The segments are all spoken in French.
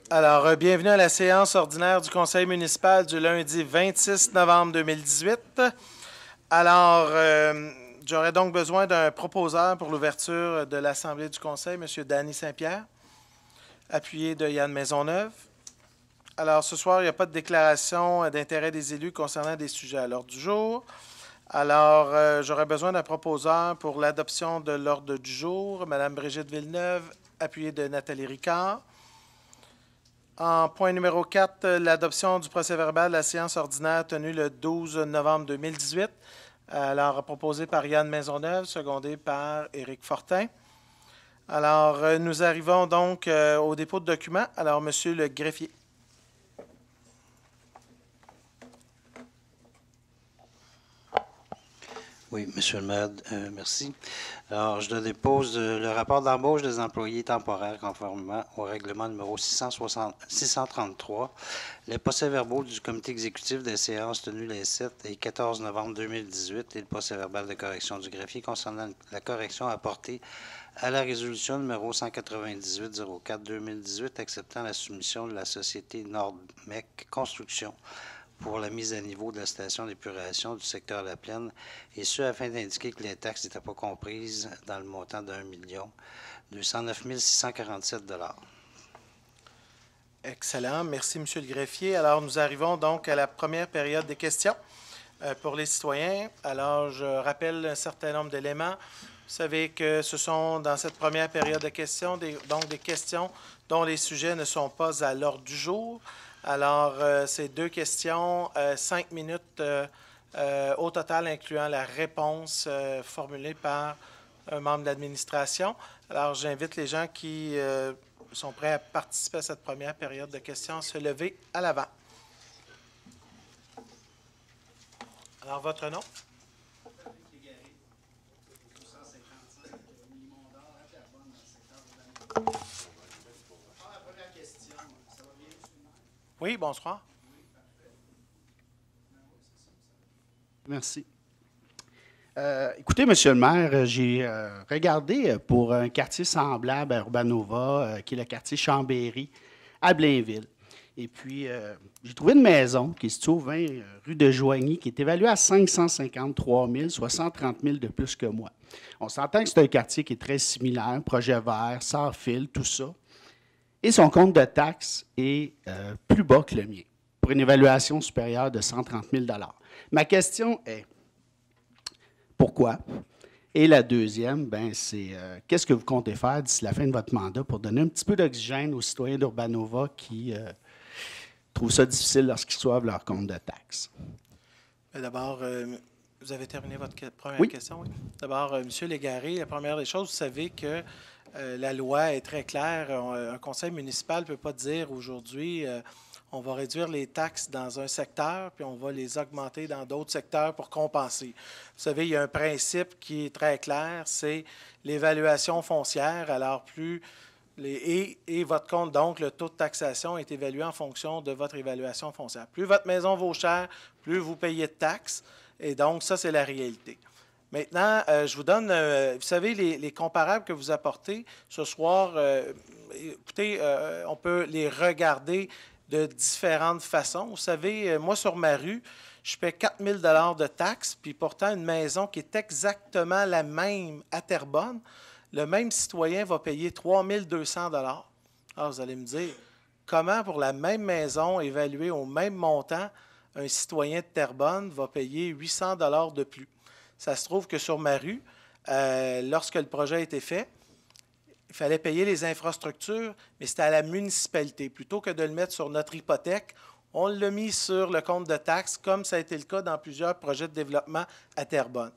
Alors, bienvenue à la séance ordinaire du Conseil municipal du lundi 26 novembre 2018. Alors, j'aurais donc besoin d'un proposeur pour l'ouverture de l'Assemblée du Conseil, M. Danny Saint-Pierre, appuyé de Yann Maisonneuve. Alors, ce soir, il n'y a pas de déclaration d'intérêt des élus concernant des sujets à l'ordre du jour. Alors, j'aurais besoin d'un proposeur pour l'adoption de l'ordre du jour, Mme Brigitte Villeneuve, appuyée de Nathalie Ricard. En point numéro 4, l'adoption du procès-verbal de la séance ordinaire tenue le 12 novembre 2018. Alors, proposé par Yann Maisonneuve, secondé par Éric Fortin. Alors, nous arrivons donc au dépôt de documents. Alors, Monsieur le greffier. Oui, Monsieur le maire, merci. Alors, je dépose le rapport d'embauche des employés temporaires conformément au règlement numéro 633, les procès-verbaux du comité exécutif des séances tenues les 7 et 14 novembre 2018 et le procès-verbal de correction du greffier concernant la correction apportée à la résolution numéro 198-04-2018 acceptant la soumission de la société Nordmec Construction pour la mise à niveau de la station d'épuration du secteur La Plaine, et ce, afin d'indiquer que les taxes n'étaient pas comprises dans le montant de 1 209 647 $. Excellent. Merci, Monsieur le greffier. Alors, nous arrivons donc à la première période des questions pour les citoyens. Alors, je rappelle un certain nombre d'éléments. Vous savez que ce sont, dans cette première période de questions, donc des questions dont les sujets ne sont pas à l'ordre du jour. Alors, c'est 2 questions, 5 minutes au total, incluant la réponse formulée par un membre de l'administration. Alors, j'invite les gens qui sont prêts à participer à cette première période de questions à se lever à l'avant. Alors, votre nom? Oui, bonsoir. Merci. Écoutez, Monsieur le maire, j'ai regardé pour un quartier semblable à Urbanova, qui est le quartier Chambéry, à Blainville. Et puis, j'ai trouvé une maison qui se trouve 20 rue de Joigny, qui est évaluée à 553 000, soit 130 000 de plus que moi. On s'entend que c'est un quartier qui est très similaire, projet vert, sans fil, tout ça. Et son compte de taxes est plus bas que le mien, pour une évaluation supérieure de 130 000 $. Ma question est, pourquoi? Et la deuxième, c'est qu'est-ce que vous comptez faire d'ici la fin de votre mandat pour donner un petit peu d'oxygène aux citoyens d'Urbanova qui trouvent ça difficile lorsqu'ils reçoivent leur compte de taxes? D'abord, vous avez terminé votre première question? Oui. D'abord, M. Légaré, la première des choses, vous savez que la loi est très claire. Un conseil municipal ne peut pas dire aujourd'hui on va réduire les taxes dans un secteur puis on va les augmenter dans d'autres secteurs pour compenser. Vous savez, il y a un principe qui est très clair, c'est l'évaluation foncière. Alors, plus et votre compte, donc, le taux de taxation est évalué en fonction de votre évaluation foncière. Plus votre maison vaut cher, plus vous payez de taxes. Et donc, ça, c'est la réalité. Maintenant, je vous donne, vous savez, les comparables que vous apportez ce soir, écoutez, on peut les regarder de différentes façons. Vous savez, moi, sur ma rue, je paie 4 000 $ de taxes, puis pourtant, une maison qui est exactement la même à Terrebonne, le même citoyen va payer 3 200 $. Alors, vous allez me dire, comment pour la même maison évaluée au même montant, un citoyen de Terrebonne va payer 800 $ de plus? Ça se trouve que sur ma rue, lorsque le projet a été fait, il fallait payer les infrastructures, mais c'était à la municipalité. Plutôt que de le mettre sur notre hypothèque, on l'a mis sur le compte de taxes, comme ça a été le cas dans plusieurs projets de développement à Terrebonne.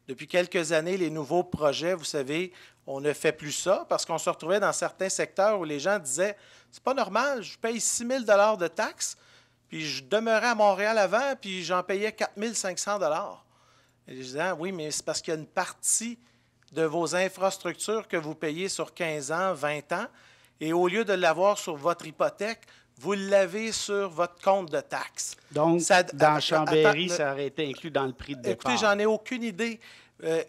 Depuis quelques années, les nouveaux projets, vous savez, on ne fait plus ça parce qu'on se retrouvait dans certains secteurs où les gens disaient « c'est pas normal, je paye 6 000 $ de taxes, puis je demeurais à Montréal avant, puis j'en payais 4 500 $. Et je disais, oui, mais c'est parce qu'il y a une partie de vos infrastructures que vous payez sur 15 ans, 20 ans, et au lieu de l'avoir sur votre hypothèque, vous l'avez sur votre compte de taxes. Donc, dans Chambéry, ça aurait été inclus dans le prix de départ. Écoutez, j'en ai aucune idée.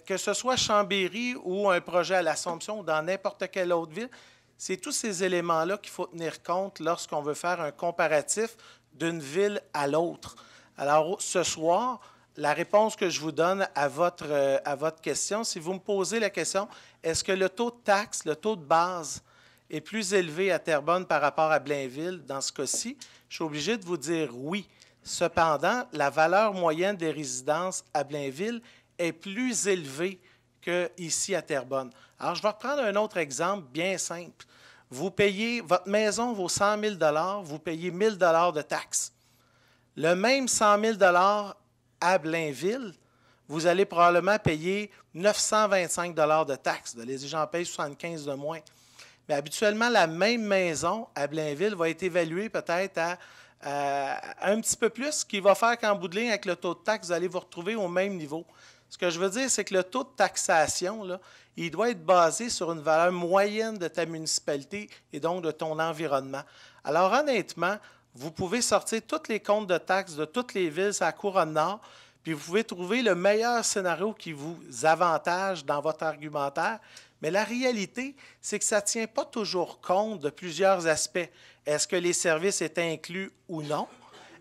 Que ce soit Chambéry ou un projet à l'Assomption ou dans n'importe quelle autre ville, C'est tous ces éléments-là qu'il faut tenir compte lorsqu'on veut faire un comparatif d'une ville à l'autre. Alors, ce soir, la réponse que je vous donne à votre question, si vous me posez la question, est-ce que le taux de taxe, le taux de base est plus élevé à Terrebonne par rapport à Blainville dans ce cas-ci, je suis obligé de vous dire oui. Cependant, la valeur moyenne des résidences à Blainville est plus élevée qu'ici à Terrebonne. Alors, je vais reprendre un autre exemple bien simple. Vous payez, votre maison vaut 100 000 $, vous payez 1 000 $ de taxes. Le même 100 000 $ à Blainville, vous allez probablement payer 925 $ de taxes. Les gens payent 75 de moins. Mais habituellement, la même maison à Blainville va être évaluée peut-être à un petit peu plus, ce qui va faire qu'en bout de ligne, avec le taux de taxe, vous allez vous retrouver au même niveau. Ce que je veux dire, c'est que le taux de taxation, là, il doit être basé sur une valeur moyenne de ta municipalité et donc de ton environnement. Alors, honnêtement, vous pouvez sortir tous les comptes de taxes de toutes les villes à la Couronne Nord, puis vous pouvez trouver le meilleur scénario qui vous avantage dans votre argumentaire. Mais la réalité, c'est que ça ne tient pas toujours compte de plusieurs aspects. Est-ce que les services étaient inclus ou non?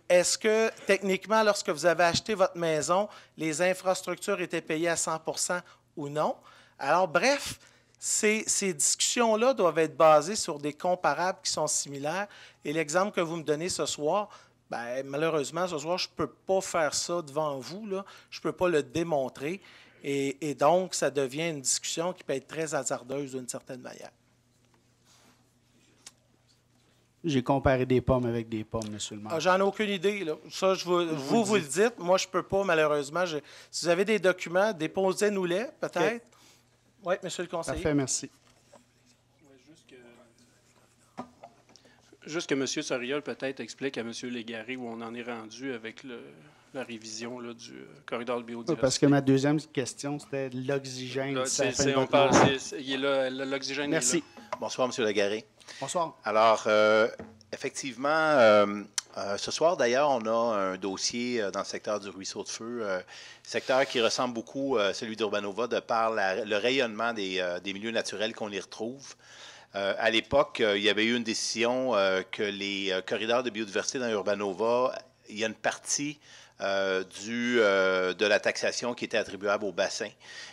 Est-ce que, techniquement, lorsque vous avez acheté votre maison, les infrastructures étaient payées à 100 % ou non? Alors, bref, ces discussions-là doivent être basées sur des comparables qui sont similaires. Et l'exemple que vous me donnez ce soir, bien, malheureusement, ce soir, je ne peux pas faire ça devant vous, là. Je ne peux pas le démontrer. Et donc, ça devient une discussion qui peut être très hasardeuse d'une certaine manière. J'ai comparé des pommes avec des pommes, M. le maire. J'en ai aucune idée, là. Ça, vous le dites. Moi, je ne peux pas, malheureusement. Si vous avez des documents, déposez-nous-les, peut-être. Oui, M. le conseiller. Parfait, merci. Juste que M. Soriol peut-être explique à M. Légaré où on en est rendu avec la révision là, du corridor de biodiversité. Parce que ma deuxième question, c'était l'oxygène. L'oxygène. Merci. Bonsoir, M. Légaré. Bonsoir. Alors, effectivement, ce soir, d'ailleurs, on a un dossier dans le secteur du Ruisseau de Feu, secteur qui ressemble beaucoup à celui d'Urbanova de par le rayonnement des milieux naturels qu'on y retrouve. À l'époque, il y avait eu une décision que les corridors de biodiversité dans Urbanova, il y a une partie de la taxation qui était attribuable au bassin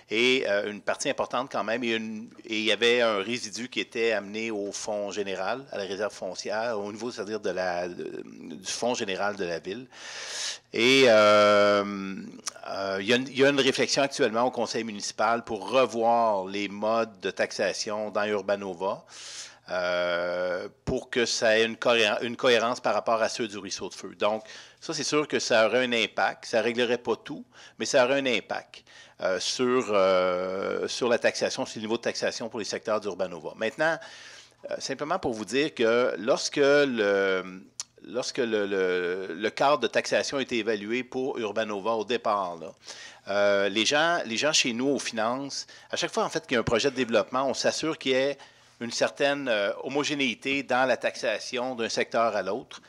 et une partie importante quand même. Et il y avait un résidu qui était amené au fonds général, à la réserve foncière, au niveau, c'est-à-dire du fonds général de la ville. Et il y a une réflexion actuellement au conseil municipal pour revoir les modes de taxation dans Urbanova pour que ça ait une cohérence par rapport à ceux du Ruisseau de Feu. Donc, ça, c'est sûr que ça aurait un impact. Ça ne réglerait pas tout, mais ça aurait un impact sur la taxation, sur le niveau de taxation pour les secteurs d'Urbanova. Maintenant, simplement pour vous dire que lorsque le cadre de taxation a été évalué pour Urbanova au départ, là, les gens chez nous aux finances, à chaque fois en fait qu'il y a un projet de développement, on s'assure qu'il y ait une certaine homogénéité dans la taxation d'un secteur à l'autre.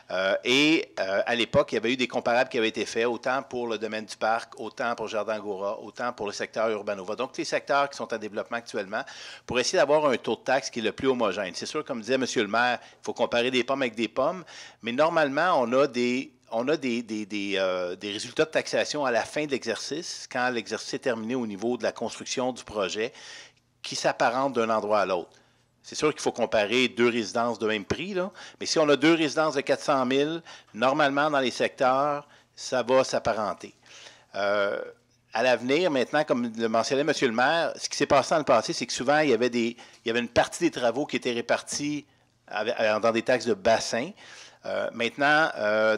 À l'époque, il y avait eu des comparables qui avaient été faits, autant pour le domaine du parc, autant pour Jardin Agora, autant pour le secteur Urbanova. Donc, les secteurs qui sont en développement actuellement, pour essayer d'avoir un taux de taxe qui est le plus homogène. C'est sûr, comme disait M. le maire, il faut comparer des pommes avec des pommes, mais normalement, on a des résultats de taxation à la fin de l'exercice, quand l'exercice est terminé au niveau de la construction du projet, qui s'apparentent d'un endroit à l'autre. C'est sûr qu'il faut comparer deux résidences de même prix, là. Mais si on a deux résidences de 400 000, normalement, dans les secteurs, ça va s'apparenter. À l'avenir, maintenant, comme le mentionnait M. le maire, ce qui s'est passé dans le passé, c'est que souvent, il y avait une partie des travaux qui étaient répartis dans des taxes de bassin. Maintenant,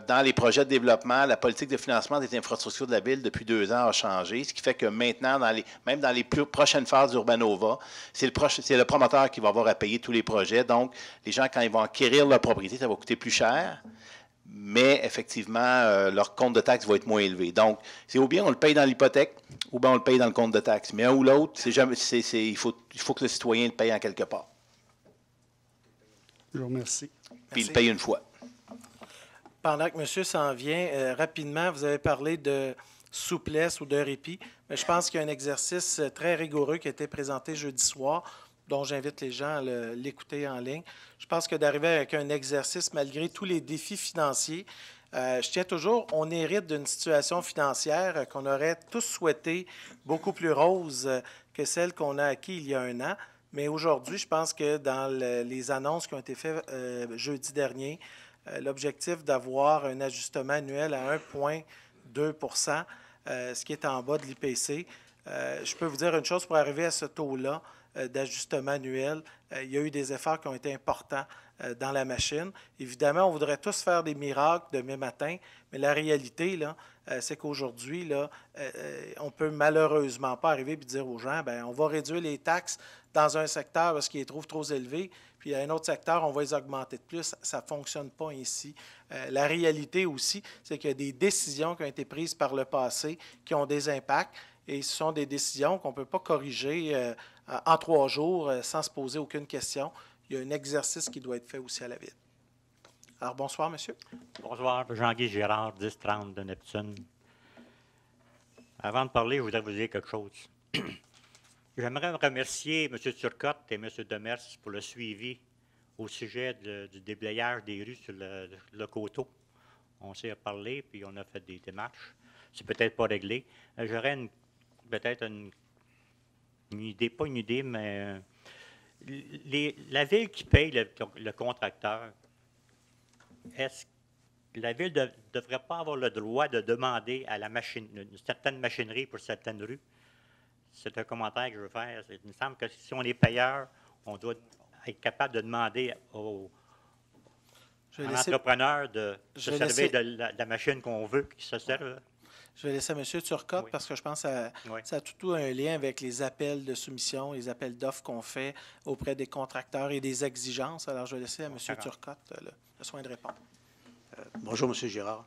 dans les projets de développement, la politique de financement des infrastructures de la ville depuis 2 ans a changé, ce qui fait que maintenant, même dans les prochaines phases d'Urbanova, c'est le promoteur qui va avoir à payer tous les projets. Donc, les gens, quand ils vont acquérir leur propriété, ça va coûter plus cher, mais effectivement, leur compte de taxe va être moins élevé. Donc, c'est ou bien on le paye dans l'hypothèque, ou bien on le paye dans le compte de taxe. Mais un ou l'autre, il faut que le citoyen le paye en quelque part. Je vous remercie. Puis il le paye une fois. Pendant que monsieur s'en vient, rapidement, vous avez parlé de souplesse ou de répit, mais je pense qu'il y a un exercice très rigoureux qui a été présenté jeudi soir dont j'invite les gens à l'écouter en ligne. Je pense que d'arriver avec un exercice, malgré tous les défis financiers, je tiens toujours, on hérite d'une situation financière qu'on aurait tous souhaité beaucoup plus rose que celle qu'on a acquise il y a un an. Mais aujourd'hui, je pense que dans les annonces qui ont été faites jeudi dernier, l'objectif d'avoir un ajustement annuel à 1,2 %, ce qui est en bas de l'IPC, je peux vous dire une chose, pour arriver à ce taux-là d'ajustement annuel, il y a eu des efforts qui ont été importants dans la machine. Évidemment, on voudrait tous faire des miracles demain matin, mais la réalité, là, c'est qu'aujourd'hui, là, on ne peut malheureusement pas arriver et dire aux gens, bien, on va réduire les taxes dans un secteur parce qu'ils les trouvent trop élevés, puis à un autre secteur, on va les augmenter de plus. Ça ne fonctionne pas ainsi. La réalité aussi, c'est qu'il y a des décisions qui ont été prises par le passé qui ont des impacts, et ce sont des décisions qu'on ne peut pas corriger en 3 jours sans se poser aucune question. Il y a un exercice qui doit être fait aussi à la ville. Alors, bonsoir, monsieur. Bonsoir, Jean-Guy Girard, 1030 de Neptune. Avant de parler, je voudrais vous dire quelque chose. J'aimerais remercier M. Turcotte et M. Demers pour le suivi au sujet du déblayage des rues sur le coteau. On s'est parlé, puis on a fait des démarches. C'est peut-être pas réglé. J'aurais peut-être une idée, pas une idée, mais la ville qui paye le contracteur, est-ce que la ville ne devrait pas avoir le droit de demander à une certaine machinerie pour certaines rues? C'est un commentaire que je veux faire. Il me semble que si on est payeur, on doit être capable de demander à l'entrepreneur de se servir de la machine qu'on veut qu'il se serve. Je vais laisser à M. Turcotte parce que je pense que ça a tout un lien avec les appels de soumission, les appels d'offres qu'on fait auprès des contracteurs et des exigences. Alors, je vais laisser à M. Turcotte le soin de répondre. Bonjour, M. Girard.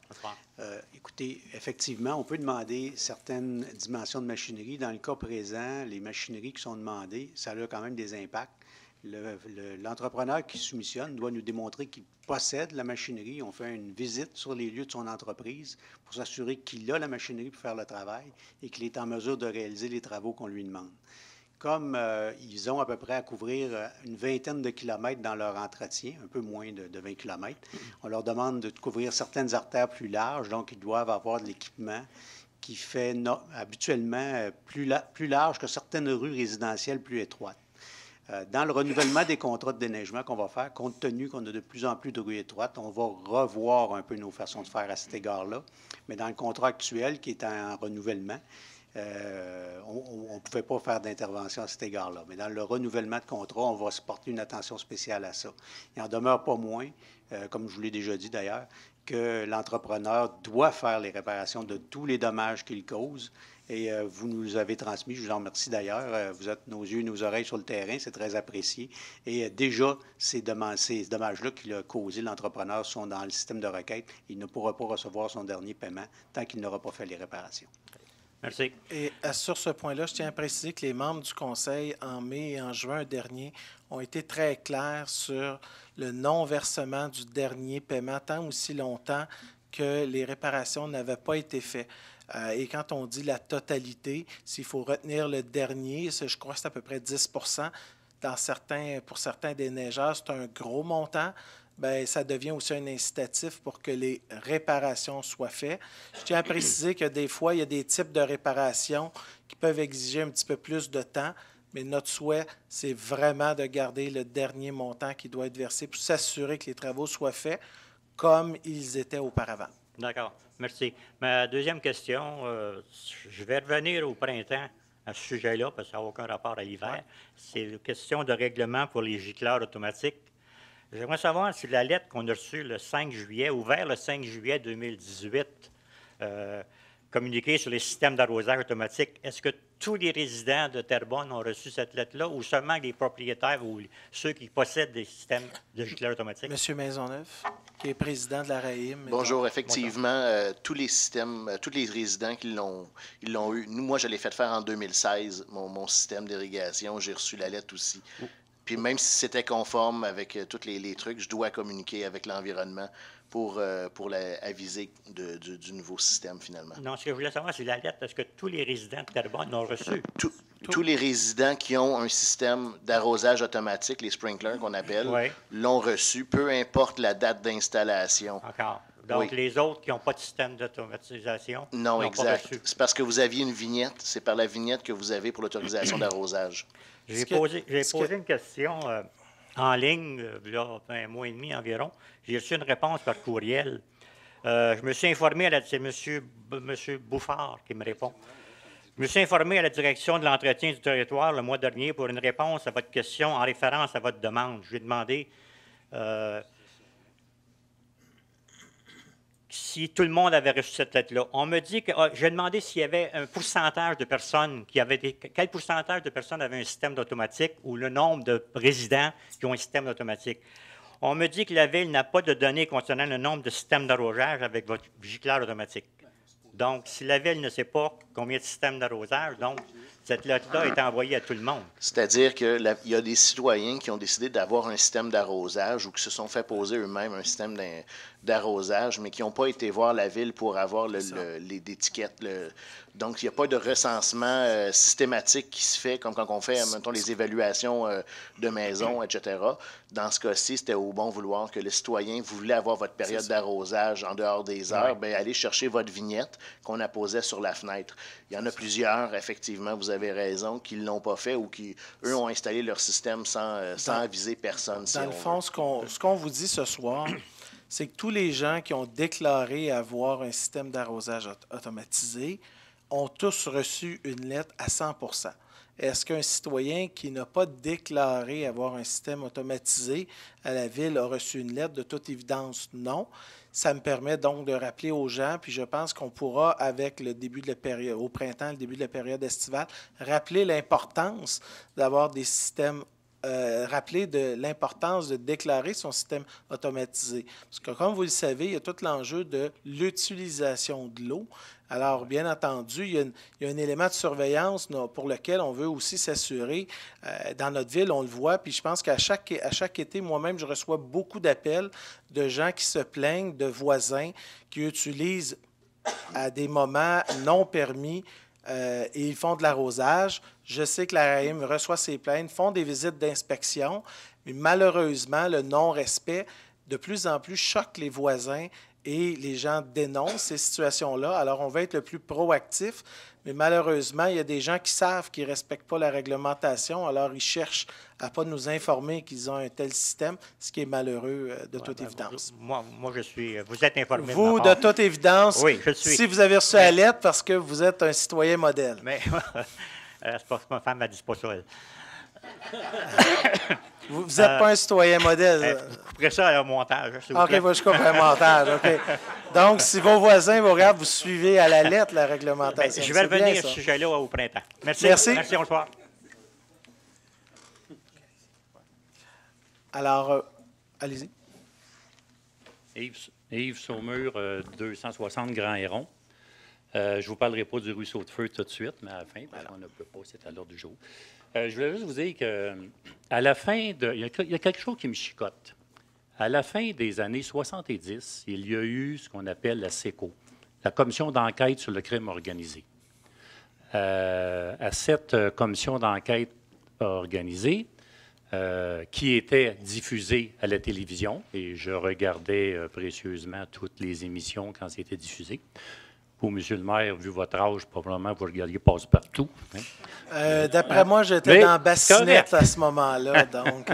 Écoutez, effectivement, on peut demander certaines dimensions de machinerie. Dans le cas présent, les machineries qui sont demandées, ça a quand même des impacts. L'entrepreneur qui soumissionne doit nous démontrer qu'il possède la machinerie. On fait une visite sur les lieux de son entreprise pour s'assurer qu'il a la machinerie pour faire le travail et qu'il est en mesure de réaliser les travaux qu'on lui demande. Comme ils ont à peu près à couvrir une vingtaine de kilomètres dans leur entretien, un peu moins de 20 kilomètres, on leur demande de couvrir certaines artères plus larges, donc ils doivent avoir de l'équipement qui fait habituellement plus large que certaines rues résidentielles plus étroites. Dans le renouvellement des contrats de déneigement qu'on va faire, compte tenu qu'on a de plus en plus de rues étroites, on va revoir un peu nos façons de faire à cet égard-là. Mais dans le contrat actuel qui est en renouvellement, on ne pouvait pas faire d'intervention à cet égard-là. Mais dans le renouvellement de contrat, on va se porter une attention spéciale à ça. Il n'en demeure pas moins, comme je vous l'ai déjà dit d'ailleurs, que l'entrepreneur doit faire les réparations de tous les dommages qu'il cause. Et vous nous avez transmis, je vous en remercie d'ailleurs, vous êtes nos yeux et nos oreilles sur le terrain, c'est très apprécié. Et déjà, ces dommages-là qu'il a causés, l'entrepreneur, sont dans le système de requête. Il ne pourra pas recevoir son dernier paiement tant qu'il n'aura pas fait les réparations. Merci. Et sur ce point-là, je tiens à préciser que les membres du Conseil, en mai et en juin dernier, ont été très clairs sur le non-versement du dernier paiement tant aussi longtemps que les réparations n'avaient pas été faites. Et quand on dit la totalité, s'il faut retenir le dernier, je crois que c'est à peu près 10 pour certains des neigeurs, c'est un gros montant. Bien, ça devient aussi un incitatif pour que les réparations soient faites. Je tiens à préciser que des fois, il y a des types de réparations qui peuvent exiger un petit peu plus de temps, mais notre souhait, c'est vraiment de garder le dernier montant qui doit être versé pour s'assurer que les travaux soient faits comme ils étaient auparavant. D'accord. Merci. Ma deuxième question, je vais revenir au printemps à ce sujet-là, parce que ça n'a aucun rapport à l'hiver. C'est une question de règlement pour les gicleurs automatiques. J'aimerais savoir si la lettre qu'on a reçue le 5 juillet, ou vers le 5 juillet 2018, communiquée sur les systèmes d'arrosage automatique, est-ce que tous les résidents de Terrebonne ont reçu cette lettre-là, ou seulement les propriétaires ou ceux qui possèdent des systèmes de gicleurs automatiques? Monsieur Maisonneuve, qui est président de la RAIM. Bonjour. Effectivement, tous les systèmes, tous les résidents qui l'ont eu. Moi, je l'ai fait faire en 2016, mon système d'irrigation. J'ai reçu la lettre aussi. Puis même si c'était conforme avec tous les trucs, je dois communiquer avec l'environnement pour aviser du nouveau système, finalement. Non, ce que je voulais savoir, c'est la lettre. Est-ce que tous les résidents de Terrebonne l'ont reçue? Tous les résidents qui ont un système d'arrosage automatique, les sprinklers qu'on appelle, Oui. l'ont reçu, peu importe la date d'installation. Encore. Donc, Oui. les autres qui n'ont pas de système d'automatisation, Non, n'ont pas exact. reçu. C'est parce que vous aviez une vignette. C'est par la vignette que vous avez pour l'autorisation d'arrosage. J'ai Ce que- posé ce que- une question en ligne, là, un mois et demi environ. J'ai reçu une réponse par courriel. Je me suis informé, c'est M. Bouffard qui me répond. Je me suis informé à la direction de l'entretien du territoire le mois dernier pour une réponse à votre question en référence à votre demande. Je lui ai demandé si tout le monde avait reçu cette lettre-là. On me dit que j'ai demandé s'il y avait un pourcentage de personnes quel pourcentage de personnes avaient un système d'automatique ou le nombre de résidents qui ont un système d'automatique. On me dit que la Ville n'a pas de données concernant le nombre de systèmes d'arrosage avec votre gicleur automatique. Donc, si la Ville ne sait pas combien de systèmes d'arrosage, donc cette lettre-là est envoyée à tout le monde. C'est-à-dire qu'il y a des citoyens qui ont décidé d'avoir un système d'arrosage ou qui se sont fait poser eux-mêmes un système d'arrosage, mais qui n'ont pas été voir la Ville pour avoir les étiquettes. Donc, il n'y a pas de recensement systématique qui se fait, comme quand on fait, mettons, les évaluations de maison, etc. Dans ce cas-ci, c'était au bon vouloir que les citoyens voulaient avoir votre période d'arrosage en dehors des heures, bien, allez chercher votre vignette qu'on apposait sur la fenêtre. Il y en a plusieurs, effectivement, vous avez raison, qui ne l'ont pas fait ou qui, eux, ont installé leur système sans aviser personne. Dans le fond, ce qu'on vous dit ce soir, c'est que tous les gens qui ont déclaré avoir un système d'arrosage automatisé ont tous reçu une lettre à 100 % Est-ce qu'un citoyen qui n'a pas déclaré avoir un système automatisé à la Ville a reçu une lettre? De toute évidence, non. Ça me permet donc de rappeler aux gens, puis je pense qu'on pourra, avec le début de la période, au printemps, le début de la période estivale, rappeler l'importance d'avoir des systèmes rappeler de l'importance de déclarer son système automatisé. Parce que, comme vous le savez, il y a tout l'enjeu de l'utilisation de l'eau. Alors, bien entendu, il y a un élément de surveillance pour lequel on veut aussi s'assurer. Dans notre ville, on le voit, puis je pense qu'à chaque été, moi-même, je reçois beaucoup d'appels de gens qui se plaignent de voisins qui utilisent à des moments non permis et ils font de l'arrosage. Je sais que la RAIM reçoit ces plaintes, font des visites d'inspection, mais malheureusement, le non-respect de plus en plus choque les voisins et les gens dénoncent ces situations-là. Alors, on va être le plus proactif, mais malheureusement, il y a des gens qui savent qu'ils ne respectent pas la réglementation, alors ils cherchent à ne pas nous informer qu'ils ont un tel système, ce qui est malheureux de toute évidence. Moi, je suis... Vous êtes informé Vous, de ma de part. toute évidence, Oui, je le suis. si vous avez reçu la lettre, parce que vous êtes un citoyen modèle. Mais c'est pas, ma femme m'a dit pas ça, elle. Vous n'êtes pas un citoyen modèle. Vous couperez ça au montage. S'il vous OK, plaît. je coupe un montage. OK. Donc, si vos voisins vous regardent, vous suivez à la lettre la réglementation. Je vais C'est bien, revenir à ça. ce sujet-là au printemps. Merci. Merci. Merci, bonsoir. Alors, allez-y. Yves Saumur, 260 Grand Héron. Je ne vous parlerai pas du ruisseau de feu tout de suite, mais à la fin, parce qu'on ne peut pas, c'est à l'ordre du jour. Je voulais juste vous dire qu'à la fin de... Il y a quelque chose qui me chicote. À la fin des années 70, il y a eu ce qu'on appelle la SECO, la Commission d'enquête sur le crime organisé. À cette commission d'enquête organisée, qui était diffusée à la télévision, et je regardais précieusement toutes les émissions quand c'était diffusé. Vous, M. le maire, vu votre âge, probablement vous regardiez passe-partout. Hein? D'après moi, j'étais dans Bassinette à ce moment-là. Donc,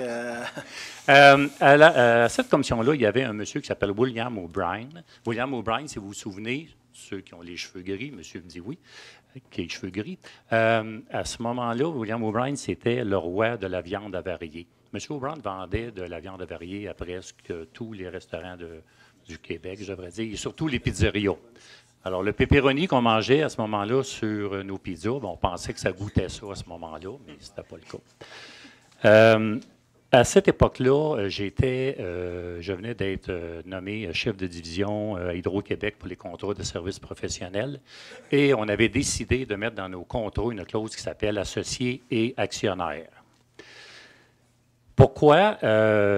à cette commission-là, il y avait un monsieur qui s'appelle William O'Brien. William O'Brien, si vous vous souvenez, ceux qui ont les cheveux gris, monsieur me dit oui, qui a les cheveux gris. À ce moment-là, William O'Brien, c'était le roi de la viande avariée. M. O'Brien vendait de la viande avariée à presque tous les restaurants du Québec, je devrais dire, et surtout les pizzerias. Alors, le pepperoni qu'on mangeait à ce moment-là sur nos pizzas, on pensait que ça goûtait ça à ce moment-là, mais ce n'était pas le cas. À cette époque-là, je venais d'être nommé chef de division à Hydro-Québec pour les contrats de services professionnels et on avait décidé de mettre dans nos contrats une clause qui s'appelle associé et actionnaire. Pourquoi?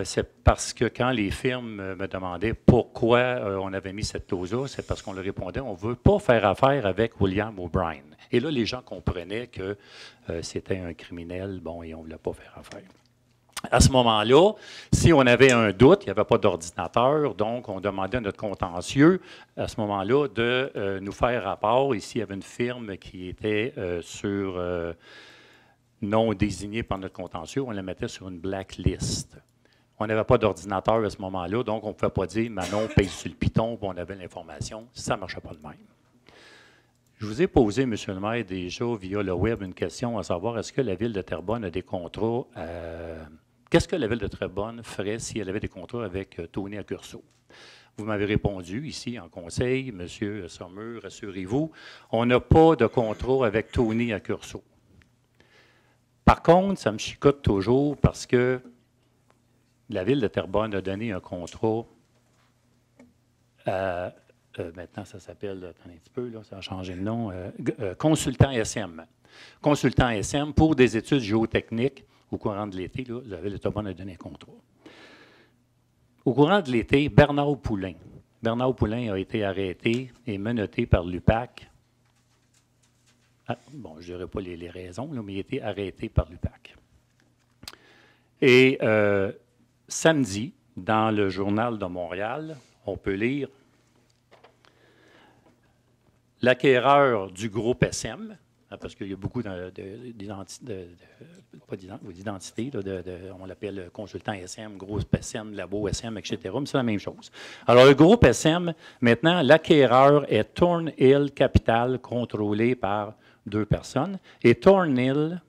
C'est parce que quand les firmes me demandaient pourquoi on avait mis cette clause-là, c'est parce qu'on leur répondait on ne veut pas faire affaire avec William O'Brien. Et là, les gens comprenaient que c'était un criminel, bon, et on ne voulait pas faire affaire. À ce moment-là, si on avait un doute, il n'y avait pas d'ordinateur, donc on demandait à notre contentieux, à ce moment-là, de nous faire rapport. Ici, il y avait une firme qui était sur non désignée par notre contentieux, on la mettait sur une blacklist. On n'avait pas d'ordinateur à ce moment-là, donc on ne pouvait pas dire Manon paye sur le piton, puis on avait l'information. Ça ne marchait pas de même. Je vous ai posé, M. le maire, déjà via le web une question à savoir est-ce que la Ville de Terrebonne a des contrats qu'est-ce que la Ville de Terrebonne ferait si elle avait des contrats avec Tony Accurso? Vous m'avez répondu ici en conseil, M. Sommer, rassurez-vous, on n'a pas de contrat avec Tony Accurso. Par contre, ça me chicote toujours parce que la Ville de Terrebonne a donné un contrat à, maintenant ça s'appelle, attendez un petit peu, là, ça a changé de nom, Consultant SM. Consultant SM pour des études géotechniques. Au courant de l'été, là, la Ville de Terrebonne a donné un contrat. Au courant de l'été, Bernard Poulain. Bernard Poulain a été arrêté et menotté par l'UPAC. Ah, bon, je ne dirai pas les raisons, là, mais il a été arrêté par l'UPAC. Et samedi, dans le Journal de Montréal, on peut lire l'acquéreur du groupe SM, parce qu'il y a beaucoup d'identités, on l'appelle consultant SM, gros SM, labo SM, etc., mais c'est la même chose. Alors, le groupe SM, maintenant, l'acquéreur est Thornhill Capital, contrôlé par 2 personnes, et Thornhill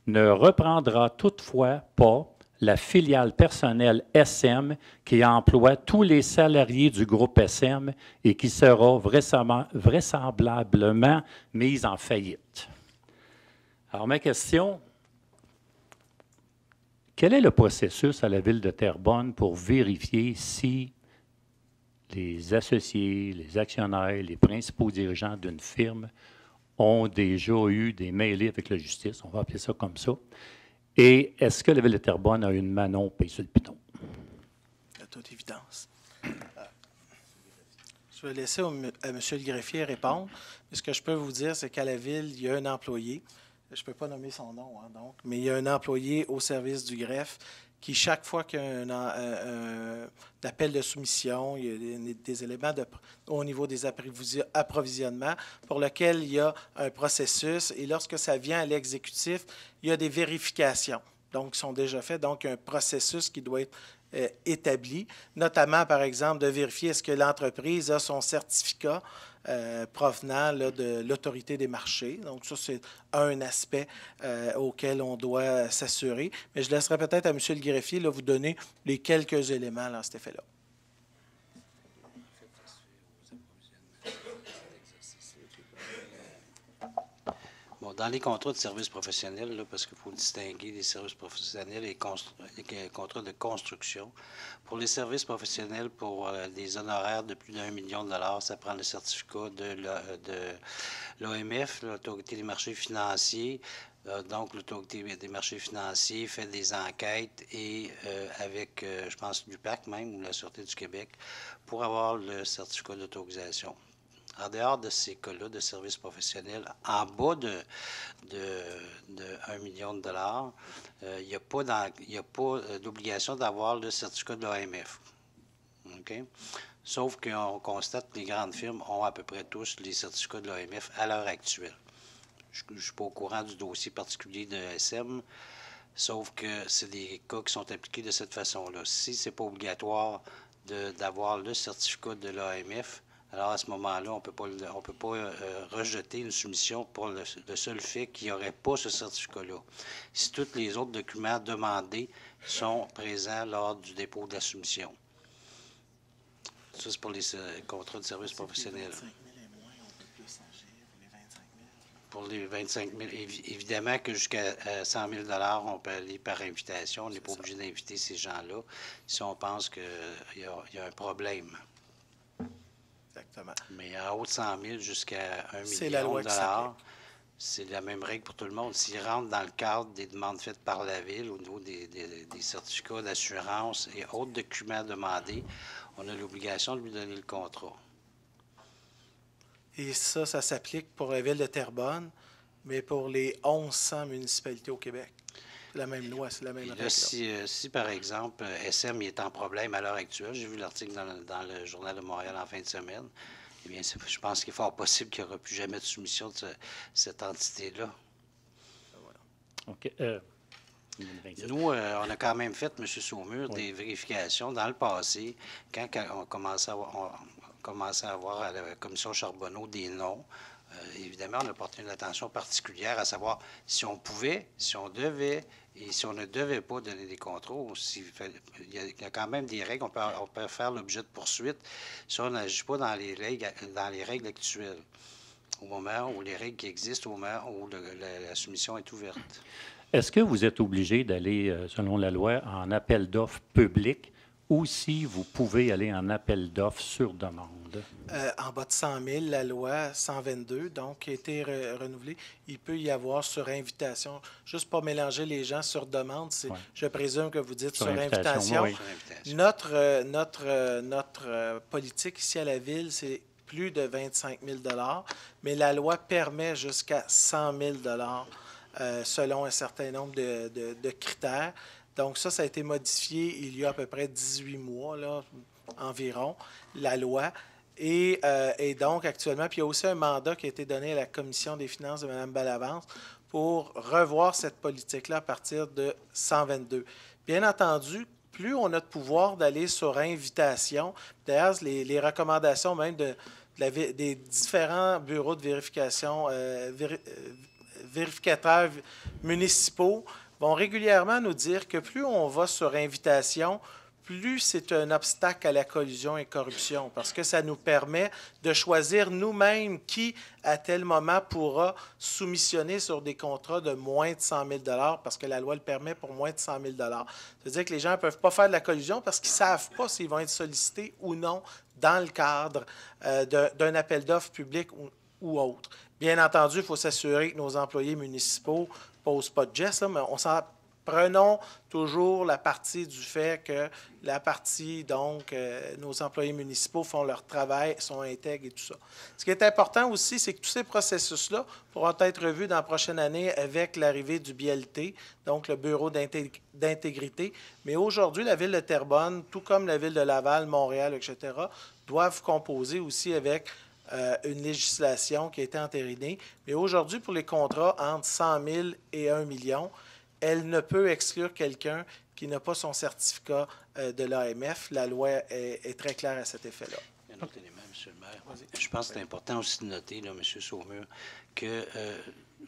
ne reprendra toutefois pas la filiale personnelle SM qui emploie tous les salariés du groupe SM et qui sera vraisemblablement mise en faillite. Alors, ma question, quel est le processus à la Ville de Terrebonne pour vérifier si les associés, les actionnaires, les principaux dirigeants d'une firme ont déjà eu des mêlées avec la justice, on va appeler ça comme ça, et est-ce que la Ville de Terrebonne a une Manon paye sur le piton? De toute évidence. Je vais laisser à M. le greffier répondre. Mais ce que je peux vous dire, c'est qu'à la Ville, il y a un employé. Je ne peux pas nommer son nom, hein, donc, mais il y a un employé au service du greffe qui, chaque fois qu'il y a un appel de soumission, il y a des éléments au niveau des approvisionnements pour lequel il y a un processus. Et lorsque ça vient à l'exécutif, il y a des vérifications, donc, qui sont déjà faites. Donc, un processus qui doit être établi, notamment, par exemple, de vérifier est-ce que l'entreprise a son certificat provenant là, de l'autorité des marchés. Donc, ça, c'est un aspect auquel on doit s'assurer. Mais je laisserai peut-être à M. le greffier là, vous donner les quelques éléments là, à cet effet-là. Bon, dans les contrats de services professionnels, là, parce qu'il faut distinguer les services professionnels et les contrats de construction. Pour les services professionnels, pour des honoraires de plus d'1 million de dollars, ça prend le certificat de l'OMF, l'Autorité des marchés financiers. Donc, l'Autorité des marchés financiers fait des enquêtes et avec, je pense, l'UPAC même, ou la Sûreté du Québec, pour avoir le certificat d'autorisation. En dehors de ces cas-là de services professionnels, en bas de 1 million de dollars, il n'y a pas d'obligation d'avoir le certificat de l'AMF. Okay? Sauf qu'on constate que les grandes firmes ont à peu près tous les certificats de l'AMF à l'heure actuelle. Je ne suis pas au courant du dossier particulier de SM, sauf que c'est des cas qui sont appliqués de cette façon-là. Si ce n'est pas obligatoire d'avoir le certificat de l'AMF, alors, à ce moment-là, on ne peut pas rejeter une soumission pour le seul fait qu'il n'y aurait pas ce certificat-là. Si tous les autres documents demandés sont présents lors du dépôt de la soumission. Ça, c'est pour les contrats de services professionnels. Pour les 25 000, évidemment que jusqu'à 100 000 on peut aller par invitation. On n'est pas obligé d'inviter ces gens-là si on pense qu'il y a un problème. Exactement. Mais en haut de 100 000 jusqu'à 1 million c'est la loi de dollars, c'est la même règle pour tout le monde. S'il rentre dans le cadre des demandes faites par la Ville au niveau des certificats d'assurance et autres documents demandés, on a l'obligation de lui donner le contrat. Et ça s'applique pour la Ville de Terrebonne, mais pour les 1100 municipalités au Québec. C'est la même loi, c'est la même règle. Là, si, par exemple, SM est en problème à l'heure actuelle, j'ai vu l'article dans le Journal de Montréal en fin de semaine, eh bien, je pense qu'il est fort possible qu'il n'y aura plus jamais de soumission de cette entité-là. OK. Nous, on a quand même fait, M. Saumur, des vérifications dans le passé, quand on commençait à avoir à la commission Charbonneau des noms. Évidemment, on a porté une attention particulière à savoir si on pouvait, si on devait et si on ne devait pas donner des contrats. Il y a quand même des règles. On peut faire l'objet de poursuites si on n'agit pas dans les règles actuelles, au moment où les règles qui existent, au moment où la soumission est ouverte. Est-ce que vous êtes obligé d'aller, selon la loi, en appel d'offres public ou si vous pouvez aller en appel d'offres sur demande? En bas de 100 000, la loi 122, donc, qui a été renouvelée, il peut y avoir sur invitation. Juste pour mélanger les gens sur demande, je présume que vous dites sur invitation. Oui. Notre politique ici à la Ville, c'est plus de 25 000 $, mais la loi permet jusqu'à 100 000 $ selon un certain nombre de critères. Donc ça a été modifié il y a à peu près 18 mois, là, environ, la loi. Et donc, actuellement, puis il y a aussi un mandat qui a été donné à la Commission des finances de Mme Bellavance pour revoir cette politique-là à partir de 122. Bien entendu, plus on a de pouvoir d'aller sur invitation, d'ailleurs, les recommandations même des différents bureaux de vérification, vérificateurs municipaux vont régulièrement nous dire que plus on va sur invitation, plus c'est un obstacle à la collusion et corruption, parce que ça nous permet de choisir nous-mêmes qui, à tel moment, pourra soumissionner sur des contrats de moins de 100 000 $, parce que la loi le permet pour moins de 100 000 $. C'est-à-dire que les gens ne peuvent pas faire de la collusion parce qu'ils ne savent pas s'ils vont être sollicités ou non dans le cadre d'un appel d'offres public ou autre. Bien entendu, il faut s'assurer que nos employés municipaux ne posent pas de gestes, mais prenons toujours la partie du fait que nos employés municipaux font leur travail, sont intègres et tout ça. Ce qui est important aussi, c'est que tous ces processus-là pourront être revus dans la prochaine année avec l'arrivée du BLT, donc le Bureau d'intégrité. Mais aujourd'hui, la Ville de Terrebonne, tout comme la Ville de Laval, Montréal, etc., doivent composer aussi avec une législation qui a été entérinée. Mais aujourd'hui, pour les contrats entre 100 000 et 1 million, elle ne peut exclure quelqu'un qui n'a pas son certificat de l'AMF. La loi est très claire à cet effet-là. Il y a un autre élément, M. le maire. Je pense que c'est important aussi de noter, là, M. Saumur, que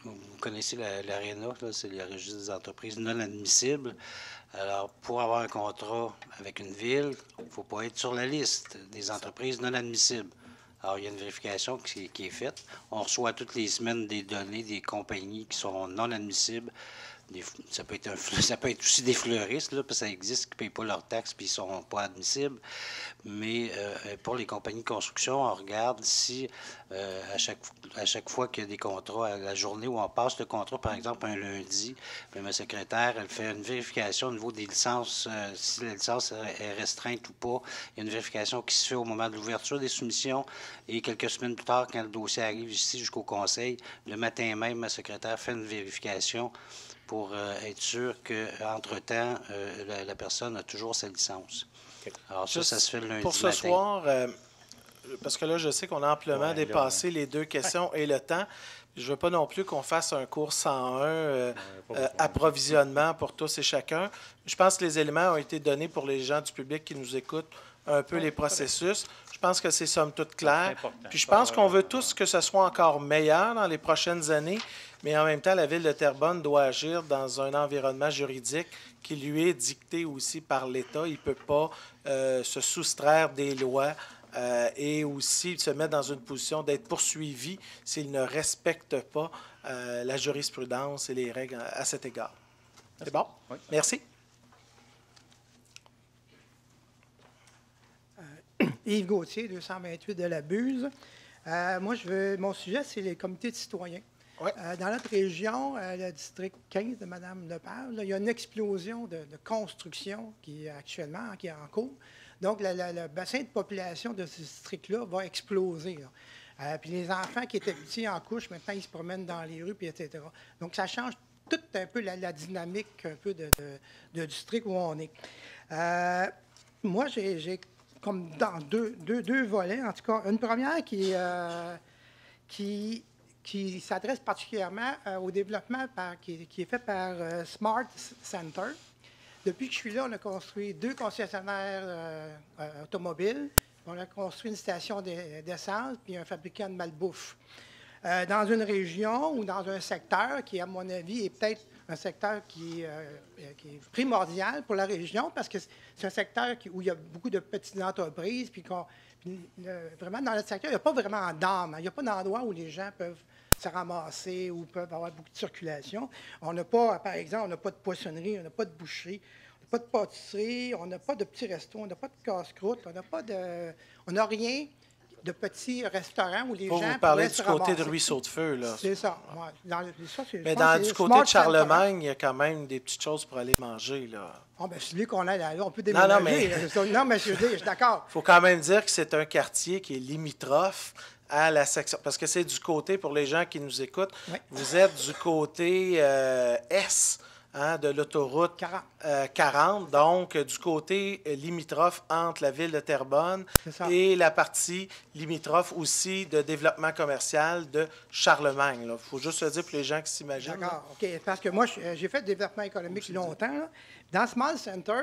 vous connaissez l'ARENA, c'est le registre des entreprises non admissibles. Alors, pour avoir un contrat avec une ville, il ne faut pas être sur la liste des entreprises non admissibles. Alors, il y a une vérification qui est faite. On reçoit toutes les semaines des données des compagnies qui sont non admissibles. Ça peut être aussi des fleuristes, là, parce que ça existe, qui ne payent pas leurs taxes puis ils ne sont pas admissibles. Mais pour les compagnies de construction, on regarde si à chaque fois qu'il y a des contrats, à la journée où on passe le contrat, par exemple un lundi, ma secrétaire, elle fait une vérification au niveau des licences, si la licence est restreinte ou pas. Il y a une vérification qui se fait au moment de l'ouverture des soumissions et quelques semaines plus tard, quand le dossier arrive ici jusqu'au conseil, le matin même, ma secrétaire fait une vérification pour être sûr qu'entre-temps, la personne a toujours sa licence. Alors ça se fait le lundi pour ce matin. soir, parce que là, je sais qu'on a amplement dépassé les deux questions et le temps. Je ne veux pas non plus qu'on fasse un cours 101 approvisionnement pour tous et chacun. Je pense que les éléments ont été donnés pour les gens du public qui nous écoutent, un peu les processus. Je pense que c'est somme toute clair. Puis je pense qu'on veut tous que ce soit encore meilleur dans les prochaines années, mais en même temps, la Ville de Terrebonne doit agir dans un environnement juridique qui lui est dicté aussi par l'État. Il ne peut pas se soustraire des lois et aussi se mettre dans une position d'être poursuivi s'il ne respecte pas la jurisprudence et les règles à cet égard. C'est bon? Oui. Merci. Yves Gauthier, 228 de la Buse. Moi, mon sujet, c'est les comités de citoyens. Ouais. Dans notre région, le district 15 de Mme Lepage, là, il y a une explosion de construction qui est actuellement qui est en cours. Donc, le bassin de population de ce district-là va exploser. Puis les enfants qui étaient petits en couche, maintenant, ils se promènent dans les rues, puis etc. Donc, ça change tout un peu la dynamique un peu de district où on est. Moi, j'ai comme dans deux volets, en tout cas. Une première qui s'adresse particulièrement au développement qui est fait par Smart Center. Depuis que je suis là, on a construit 2 concessionnaires automobiles. On a construit une station d'essence puis un fabricant de malbouffe. Dans une région ou dans un secteur qui, à mon avis, est peut-être un secteur qui est primordial pour la région parce que c'est un secteur où il y a beaucoup de petites entreprises. Puis vraiment, dans notre secteur, il n'y a pas vraiment d'âme. Il n'y a pas d'endroit où les gens peuvent se ramasser ou peuvent avoir beaucoup de circulation. On n'a pas, par exemple, on n'a pas de poissonnerie, on n'a pas de boucherie, on n'a pas de pâtisserie, on n'a pas de petits restos, on n'a pas de casse-croûte, on n'a rien de petits restaurants où les gens vous parlez pourraient du se côté ramasser. de Ruisseau-de-Feu, là. C'est ça. Ouais. Mais du côté de Charlemagne, il y a quand même des petites choses pour aller manger, là. Ah, bien, celui qu'on a là, on peut déménager. Non, mais je suis d'accord. Il faut quand même dire que c'est un quartier qui est limitrophe à la section. Parce que c'est du côté, pour les gens qui nous écoutent, vous êtes du côté est de l'autoroute 40, donc du côté limitrophe entre la ville de Terrebonne et la partie limitrophe aussi de développement commercial de Charlemagne. Il faut juste le dire pour les gens qui s'imaginent. D'accord, OK. Parce que moi, j'ai fait du développement économique longtemps. Là. Dans Small Center,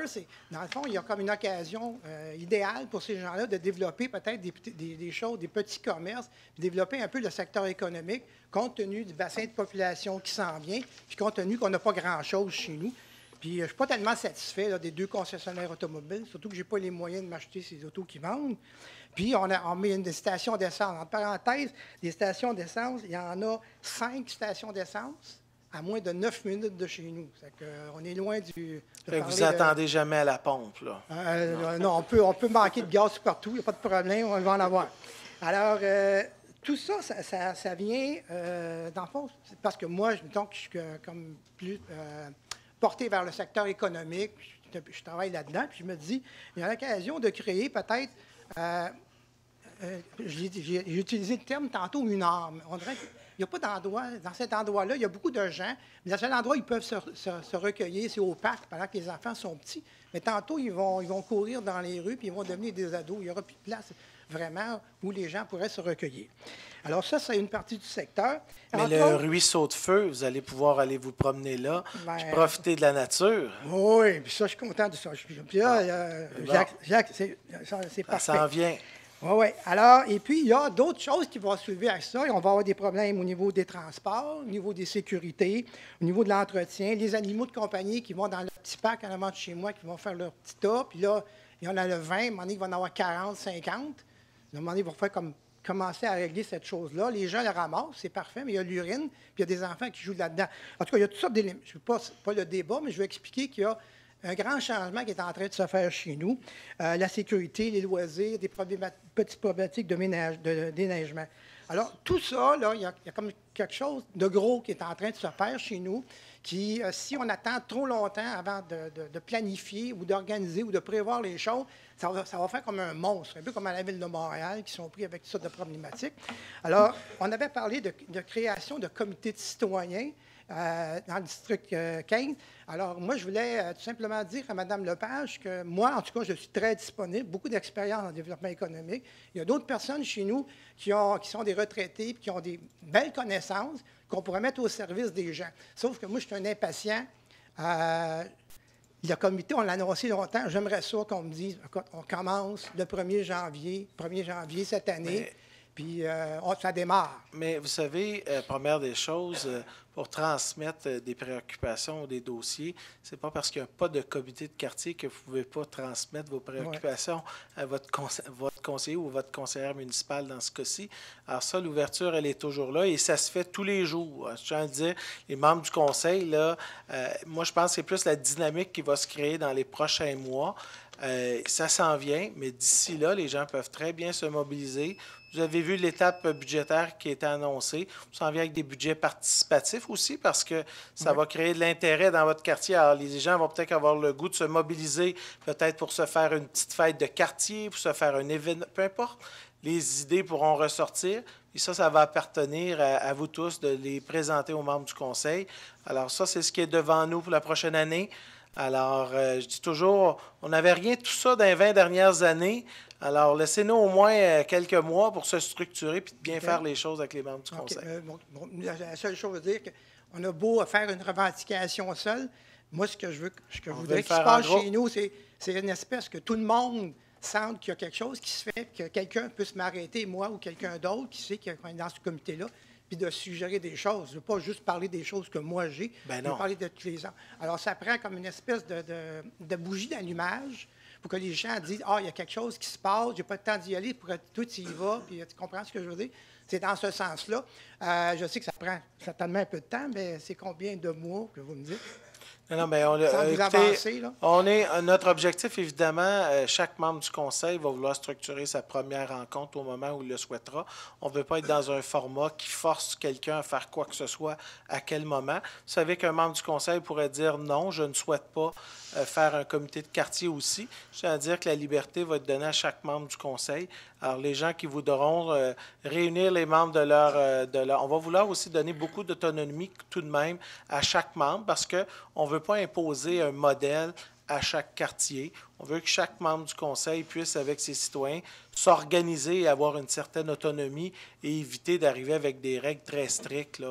dans le fond, il y a comme une occasion idéale pour ces gens-là de développer peut-être des choses, des petits commerces, développer un peu le secteur économique, compte tenu du bassin de population qui s'en vient, puis compte tenu qu'on n'a pas grand-chose chez nous. Puis je ne suis pas tellement satisfait là, des 2 concessionnaires automobiles, surtout que je n'ai pas les moyens de m'acheter ces autos qui vendent. Puis on met une station d'essence. En parenthèse, des stations d'essence, il y en a 5 stations d'essence à moins de 9 minutes de chez nous. On est loin du... Vous n'attendez jamais à la pompe, là? Non, on peut manquer de gaz partout, il n'y a pas de problème, on va en avoir. Alors, tout ça, ça vient, dans le fond, parce que moi, donc, je suis comme plus porté vers le secteur économique, je travaille là-dedans, puis je me dis, il y a l'occasion de créer peut-être... j'ai utilisé le terme tantôt, une arme. On dirait qu'il n'y a pas d'endroit, dans cet endroit-là, il y a beaucoup de gens, mais dans cet endroit, ils peuvent se recueillir, c'est au parc, pendant que les enfants sont petits. Mais tantôt, ils vont courir dans les rues, puis ils vont devenir des ados. Il n'y aura plus de place, vraiment, où les gens pourraient se recueillir. Alors ça, c'est une partie du secteur. Mais le ruisseau de feu, vous allez pouvoir aller vous promener là, puis profiter de la nature. Oui, puis ça, je suis content de ça. Puis là, Jacques, c'est parfait. Ça s'en vient. Oui. Alors, et puis, il y a d'autres choses qui vont soulever avec ça. On va avoir des problèmes au niveau des transports, au niveau des sécurités, au niveau de l'entretien, les animaux de compagnie qui vont dans le petit parc en avant de chez moi, qui vont faire leur petit tas. Puis là, il y en a le 20, à un moment donné, il va en avoir 40, 50. À un moment donné, il va falloir commencer à régler cette chose-là. Les gens le ramassent, c'est parfait, mais il y a l'urine, puis il y a des enfants qui jouent là-dedans. En tout cas, il y a toutes sortes d'éléments. Je ne veux pas le débat, mais je vais expliquer qu'il y a un grand changement qui est en train de se faire chez nous. La sécurité, les loisirs, des petites problématiques de déneigement. Alors, tout ça, là, il y a comme quelque chose de gros qui est en train de se faire chez nous, qui, si on attend trop longtemps avant de planifier ou d'organiser ou de prévoir les choses, ça va faire comme un monstre, un peu comme à la Ville de Montréal, qui sont pris avec toutes sortes de problématiques. Alors, on avait parlé de création de comités de citoyens dans le district 15. Alors, moi, je voulais tout simplement dire à Mme Lepage que moi, en tout cas, je suis très disponible, beaucoup d'expérience en développement économique. Il y a d'autres personnes chez nous qui sont des retraités et qui ont des belles connaissances qu'on pourrait mettre au service des gens. Sauf que moi, je suis un impatient. Le comité, on l'a annoncé longtemps. J'aimerais ça qu'on me dise, écoute, on commence le 1er janvier cette année. Puis ça démarre. Mais vous savez, première des choses, pour transmettre des préoccupations ou des dossiers, c'est pas parce qu'il n'y a pas de comité de quartier que vous ne pouvez pas transmettre vos préoccupations à votre conseiller ou votre conseillère municipale dans ce cas-ci. Alors ça, l'ouverture, elle est toujours là et ça se fait tous les jours. Je tiens à dire, les membres du conseil, là, moi, je pense que c'est plus la dynamique qui va se créer dans les prochains mois. Ça s'en vient, mais d'ici là, les gens peuvent très bien se mobiliser. Vous avez vu l'étape budgétaire qui a été annoncée. On s'en vient avec des budgets participatifs aussi parce que ça va créer de l'intérêt dans votre quartier. Alors, les gens vont peut-être avoir le goût de se mobiliser, peut-être pour se faire une petite fête de quartier, pour se faire un événement, peu importe. Les idées pourront ressortir. Et ça va appartenir à vous tous de les présenter aux membres du conseil. Alors ça, c'est ce qui est devant nous pour la prochaine année. Alors, je dis toujours, on n'avait rien de tout ça dans les 20 dernières années. Alors, laissez-nous au moins quelques mois pour se structurer et bien faire les choses avec les membres du conseil. La seule chose à dire, qu'on a beau faire une revendication seule, moi, ce que je voudrais qu'il se passe chez nous, c'est une espèce que tout le monde sente qu'il y a quelque chose qui se fait, que quelqu'un puisse m'arrêter, moi ou quelqu'un d'autre qui sait qu'on est dans ce comité-là, puis de suggérer des choses. Je ne veux pas juste parler des choses que moi j'ai, je veux parler de tous les gens. Alors, ça prend comme une espèce de bougie d'allumage pour que les gens disent « Ah, il y a quelque chose qui se passe, j'ai pas le temps d'y aller, pour tout y va. » Puis tu comprends ce que je veux dire? C'est dans ce sens-là. Je sais que ça prend certainement un peu de temps, mais c'est combien de mois que vous me dites? Non, mais notre objectif, évidemment, chaque membre du conseil va vouloir structurer sa première rencontre au moment où il le souhaitera. On ne veut pas être dans un format qui force quelqu'un à faire quoi que ce soit à quel moment. Vous savez qu'un membre du conseil pourrait dire non, je ne souhaite pas faire un comité de quartier aussi. Je tiens à dire que la liberté va être donnée à chaque membre du conseil. Alors, les gens qui voudront réunir les membres de leur... On va vouloir aussi donner beaucoup d'autonomie tout de même à chaque membre parce qu'on ne veut pas imposer un modèle à chaque quartier. On veut que chaque membre du conseil puisse, avec ses citoyens, s'organiser et avoir une certaine autonomie et éviter d'arriver avec des règles très strictes là,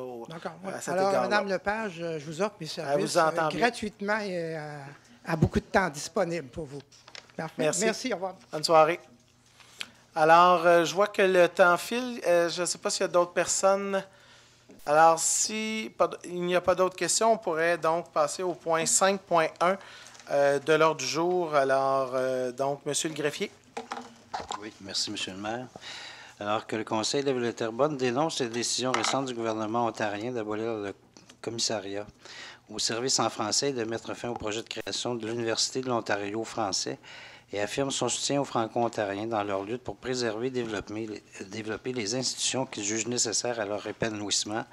à cet égard-là. Alors, Mme Lepage, je vous offre mes services gratuitement et à beaucoup de temps disponible pour vous. Merci, au revoir. Bonne soirée. Alors, je vois que le temps file. Je ne sais pas s'il y a d'autres personnes. Alors, s'il n'y a pas d'autres questions, on pourrait donc passer au point 5.1 de l'ordre du jour. Alors, donc, Monsieur le greffier. Oui, merci, Monsieur le maire. Alors que le Conseil de la ville de Terrebonne dénonce les décisions récentes du gouvernement ontarien d'abolir le commissariat au service en français et de mettre fin au projet de création de l'Université de l'Ontario français et affirme son soutien aux Franco-Ontariens dans leur lutte pour préserver et développer les institutions qu'ils jugent nécessaires à leur épanouissement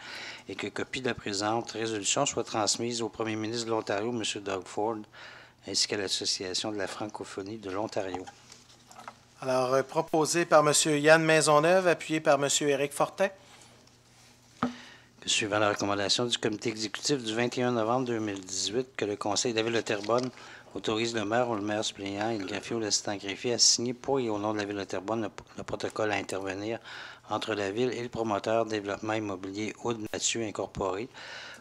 et que copie de la présente résolution soit transmise au premier ministre de l'Ontario, M. Doug Ford, ainsi qu'à l'Association de la francophonie de l'Ontario. Alors, proposé par M. Yann Maisonneuve, appuyé par M. Éric Fortin. Suivant la recommandation du comité exécutif du 21 novembre 2018, que le Conseil de la ville de Terrebonne autorise le maire ou le maire suppléant et le greffier ou l'assistant greffier à signer pour et au nom de la ville de Terrebonne le protocole à intervenir entre la ville et le promoteur de développement immobilier Aude Mathieu Incorporé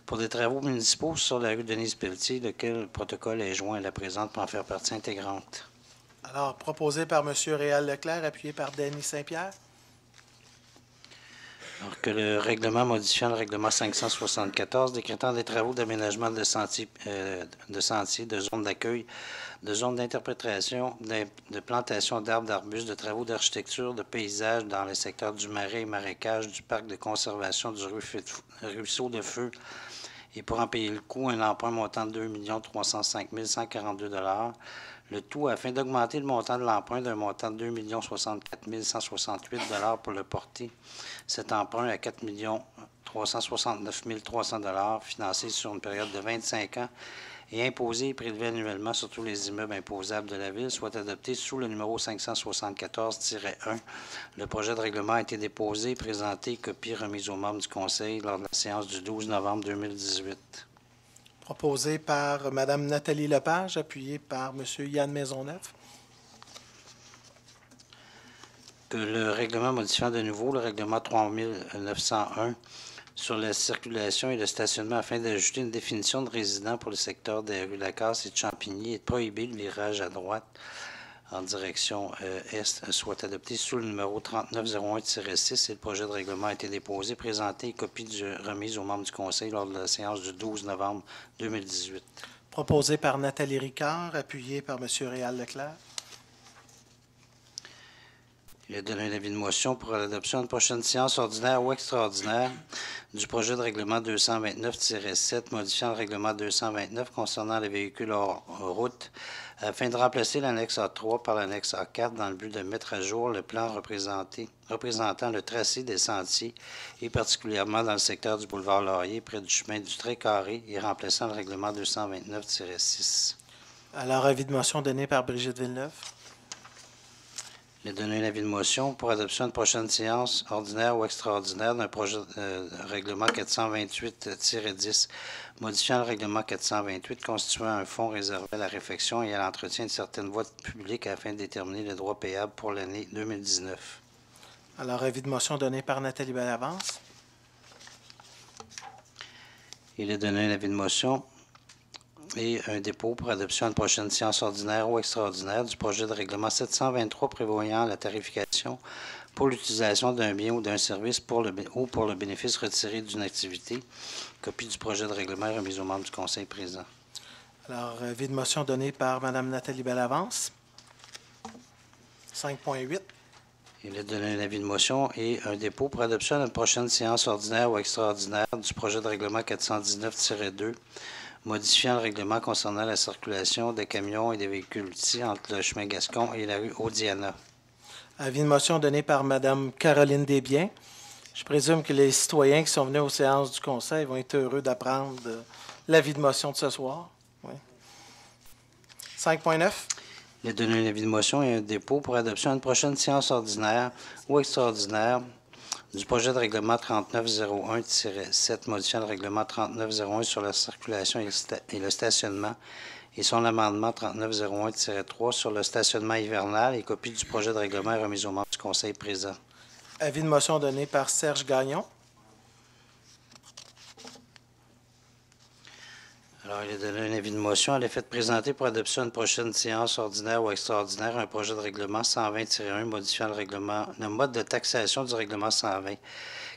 pour des travaux municipaux sur la rue Denise-Pelletier, lequel le protocole est joint à la présente pour en faire partie intégrante. Alors, proposé par M. Réal Leclerc, appuyé par Denis Saint-Pierre. Alors que le règlement modifiant le règlement 574 décrétant des travaux d'aménagement de sentiers, de zones d'accueil, de zones d'interprétation, de plantation d'arbres, d'arbustes, de travaux d'architecture, de paysage dans le secteur du marais et marécage, du parc de conservation du ruisseau de Feu et pour en payer le coût, un emprunt montant de 2 305 142 $, le tout afin d'augmenter le montant de l'emprunt d'un montant de 2 064 168 $ pour le porter. Cet emprunt à 4 369 300 $, financé sur une période de 25 ans et imposé et prélevé annuellement sur tous les immeubles imposables de la Ville, soit adopté sous le numéro 574-1. Le projet de règlement a été déposé et présenté, copie remise aux membres du Conseil lors de la séance du 12 novembre 2018. Proposé par Mme Nathalie Lepage, appuyé par M. Yann Maisonneuve. Que le règlement modifiant de nouveau le règlement 3901 sur la circulation et le stationnement afin d'ajouter une définition de résident pour le secteur des rues Lacasse et de Champigny et de prohiber le virage à droite en direction est soit adopté sous le numéro 3901-6 et le projet de règlement a été déposé, présenté et copie remise aux membres du Conseil lors de la séance du 12 novembre 2018. Proposé par Nathalie Ricard, appuyé par M. Réal Leclerc. Il a donné un avis de motion pour l'adoption d'une prochaine séance ordinaire ou extraordinaire du projet de règlement 229-7 modifiant le règlement 229 concernant les véhicules hors route afin de remplacer l'annexe A3 par l'annexe A4 dans le but de mettre à jour le plan représentant le tracé des sentiers et particulièrement dans le secteur du boulevard Laurier près du chemin du Trait-Carré et remplaçant le règlement 229-6. Alors, avis de motion donné par Brigitte Villeneuve. Il a donné un avis de motion pour adoption de prochaine séance ordinaire ou extraordinaire d'un projet de règlement 428-10, modifiant le règlement 428, constituant un fonds réservé à la réfection et à l'entretien de certaines voies publiques afin de déterminer le droit payable pour l'année 2019. Alors, avis de motion donné par Nathalie Bellavance. Il a donné un avis de motion et un dépôt pour adoption à une prochaine séance ordinaire ou extraordinaire du projet de règlement 723 prévoyant la tarification pour l'utilisation d'un bien ou d'un service pour le bénéfice retiré d'une activité. Copie du projet de règlement remise aux membres du Conseil présent. Alors, avis de motion donné par Mme Nathalie Bellavance. 5.8. Il a donné un avis de motion et un dépôt pour adoption à une prochaine séance ordinaire ou extraordinaire du projet de règlement 419-2 modifiant le règlement concernant la circulation des camions et des véhicules petits entre le chemin Gascon et la rue Audiana. Avis de motion donné par Mme Caroline Desbiens. Je présume que les citoyens qui sont venus aux séances du Conseil vont être heureux d'apprendre l'avis de motion de ce soir. Oui. 5.9. Il a donné un avis de motion et un dépôt pour adoption à une prochaine séance ordinaire ou extraordinaire du projet de règlement 3901-7 modifiant le règlement 3901 sur la circulation et le stationnement et son amendement 3901-3 sur le stationnement hivernal et copie du projet de règlement remis aux membres du Conseil présent. Avis de motion donné par Serge Gagnon. Alors, il a donné un avis de motion à l'effet de présenter pour adoption à une prochaine séance ordinaire ou extraordinaire un projet de règlement 120-1 modifiant le mode de taxation du règlement 120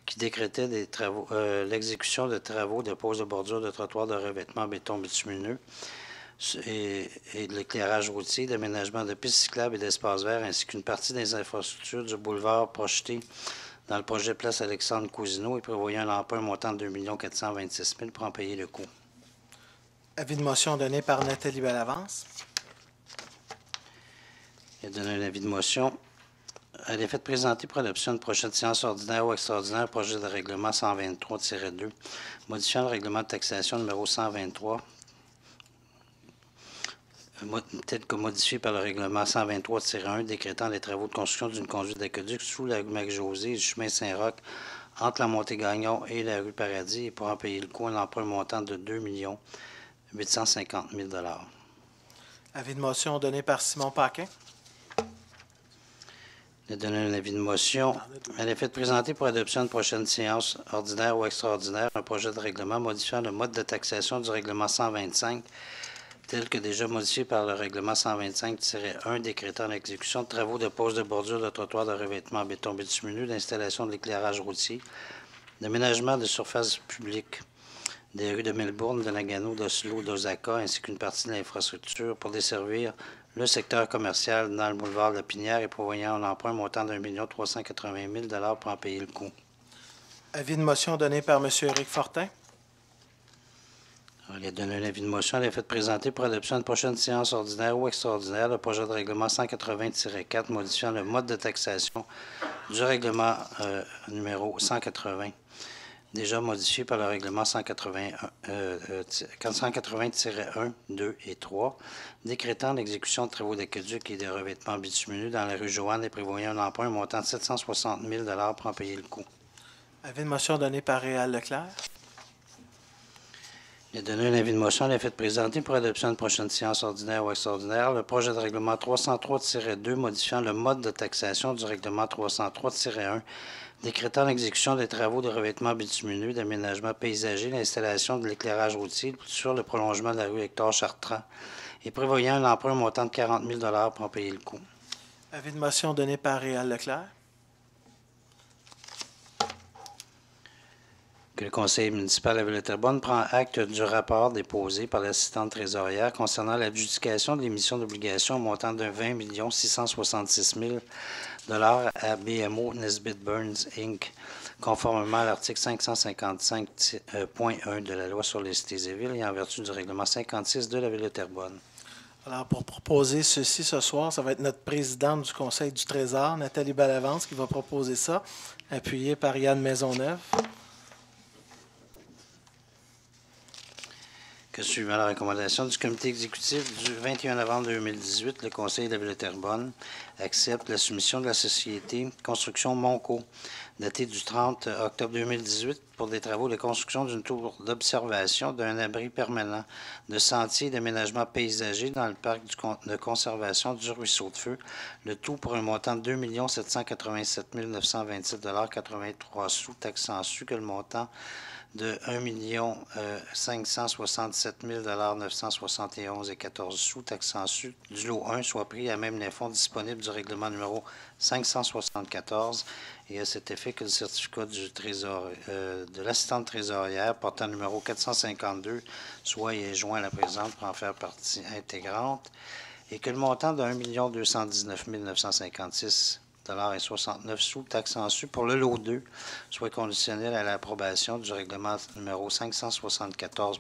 qui décrétait des travaux, l'exécution de travaux de pose de bordure de trottoir de revêtement en béton bitumineux et de l'éclairage routier, d'aménagement de pistes cyclables et d'espaces verts ainsi qu'une partie des infrastructures du boulevard projeté dans le projet Place Alexandre Cousineau et prévoyant un emprunt montant de 2 426 000 pour en payer le coût. Avis de motion donné par Nathalie Bellavance. Il a donné un avis de motion à l'effet de présenter pour adoption une prochaine séance ordinaire ou extraordinaire projet de règlement 123-2, modifiant le règlement de taxation numéro 123, tel que modifié par le règlement 123-1, décrétant les travaux de construction d'une conduite d'aqueduc sous la rue Mac-José et du chemin Saint-Roch entre la Montée-Gagnon et la rue Paradis et pour en payer le coût, un emprunt montant de 2 850 000 $. Avis de motion donné par Simon Paquin. Il a donné un avis de motion à l'effet de présenter pour adoption une prochaine séance ordinaire ou extraordinaire un projet de règlement modifiant le mode de taxation du règlement 125 tel que déjà modifié par le règlement 125-1 décrétant l'exécution de travaux de pose de bordure de trottoir de revêtement en béton bitumineux, d'installation de l'éclairage routier, d'aménagement de surfaces publiques des rues de Melbourne, de Nagano, d'Oslo, d'Osaka, ainsi qu'une partie de l'infrastructure pour desservir le secteur commercial dans le boulevard de la Pinière et prévoyant un emprunt montant d'1 380 000 $ pour en payer le coût. Avis de motion donné par M. Éric Fortin. Il a donné un avis de motion à l'effet de présenter pour adoption à une prochaine séance ordinaire ou extraordinaire le projet de règlement 180-4 modifiant le mode de taxation du règlement numéro 180, déjà modifié par le règlement 480-1, 2 et 3, décrétant l'exécution de travaux d'aqueduc et de revêtements bitumineux dans la rue Joanne et prévoyant un emprunt montant de 760 000 $ pour en payer le coût. Avis de motion donné par Réal Leclerc. Il a donné un avis de motion à l'effet de présenter pour adoption à une prochaine séance ordinaire ou extraordinaire le projet de règlement 303-2 modifiant le mode de taxation du règlement 303-1 décrétant l'exécution des travaux de revêtement bitumineux, d'aménagement paysager, l'installation de l'éclairage routier sur le prolongement de la rue Hector Chartrand et prévoyant un emprunt montant de 40 000 $ pour en payer le coût. Avis de motion donné par Réal Leclerc. Que le conseil municipal de Ville-Terrebonne prend acte du rapport déposé par l'assistante trésorière concernant l'adjudication de l'émission d'obligations au montant de 20 666 000 à BMO Nesbitt Burns Inc., conformément à l'article 555.1 de la loi sur les cités et villes et en vertu du règlement 56 de la Ville de Terrebonne. Alors, pour proposer ceci ce soir, ça va être notre présidente du Conseil du Trésor, Nathalie Bellavance, qui va proposer ça, appuyée par Yann Maisonneuve. Que suivant la recommandation du comité exécutif du 21 novembre 2018, le Conseil de la Ville de Terrebonne accepte la soumission de la société Construction Monco, datée du 30 octobre 2018, pour des travaux de construction d'une tour d'observation d'un abri permanent de sentiers et d'aménagement paysager dans le parc de conservation du Ruisseau de Feu, le tout pour un montant de 2 787 927,83 $, taxant su que le montant de 1 567 971,14 $, taxant su du lot 1, soit pris à même les fonds disponibles du règlement numéro 574 et à cet effet que le certificat du de l'assistante trésorière portant numéro 452 soit joint à la présente pour en faire partie intégrante et que le montant de 1 219 956 et 69 sous, taxant su pour le lot 2, soit conditionnel à l'approbation du règlement numéro 574-1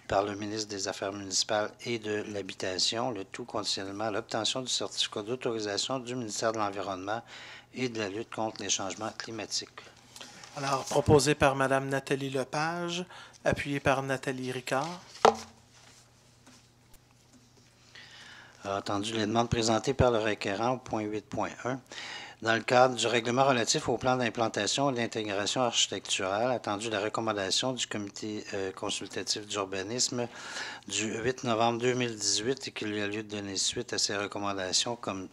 par le ministre des Affaires municipales et de l'Habitation, le tout conditionnellement à l'obtention du certificat d'autorisation du ministère de l'Environnement et de la lutte contre les changements climatiques. Alors, proposé par Mme Nathalie Lepage, appuyé par Nathalie Ricard. Entendu les demandes présentées par le requérant au point 8.1. Dans le cadre du règlement relatif au plan d'implantation et d'intégration architecturale, attendu la recommandation du comité consultatif d'urbanisme du 8 novembre 2018 et qu'il y a lieu de donner suite à ces recommandations comme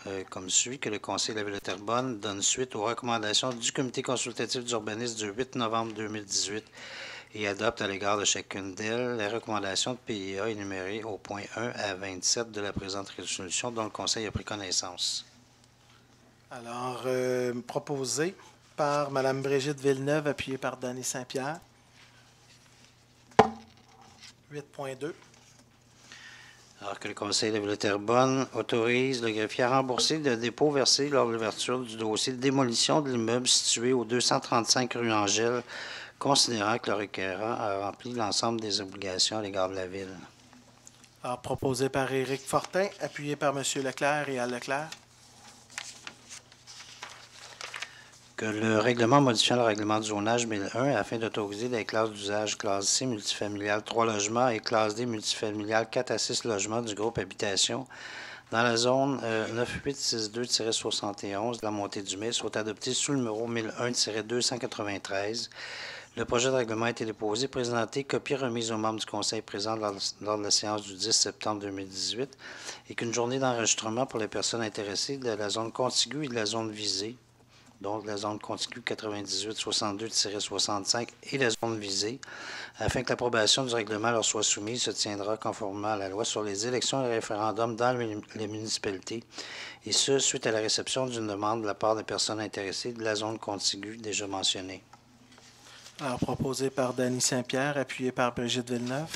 suit, que le Conseil de la Ville de Terrebonne donne suite aux recommandations du comité consultatif d'urbanisme du 8 novembre 2018 et adopte à l'égard de chacune d'elles les recommandations de PIA énumérées au point 1 à 27 de la présente résolution dont le Conseil a pris connaissance. Alors, proposé par Mme Brigitte Villeneuve, appuyée par Danny Saint-Pierre. 8.2. Alors que le Conseil de la Ville de Terrebonne autorise le greffier à rembourser le dépôt versé lors de l'ouverture du dossier de démolition de l'immeuble situé au 235 rue Angèle, considérant que le requérant a rempli l'ensemble des obligations à l'égard de la Ville. Alors, proposé par Éric Fortin, appuyé par M. Leclerc et Al Leclerc. Que le règlement modifiant le règlement du zonage 1001 afin d'autoriser les classes d'usage classe C multifamiliale 3 logements et classe D multifamiliale 4 à 6 logements du groupe Habitation dans la zone 9862-71 de la montée du Mai soit adopté sous le numéro 1001-293. Le projet de règlement a été déposé, présenté, copie remise aux membres du Conseil présent lors de la séance du 10 septembre 2018 et qu'une journée d'enregistrement pour les personnes intéressées de la zone contiguë et de la zone visée, donc la zone contiguë 98-62-65 et la zone visée, afin que l'approbation du règlement leur soit soumise, se tiendra conformément à la loi sur les élections et référendums dans les municipalités, et ce, suite à la réception d'une demande de la part des personnes intéressées de la zone contiguë déjà mentionnée. Alors, proposé par Danny Saint-Pierre, appuyé par Brigitte Villeneuve.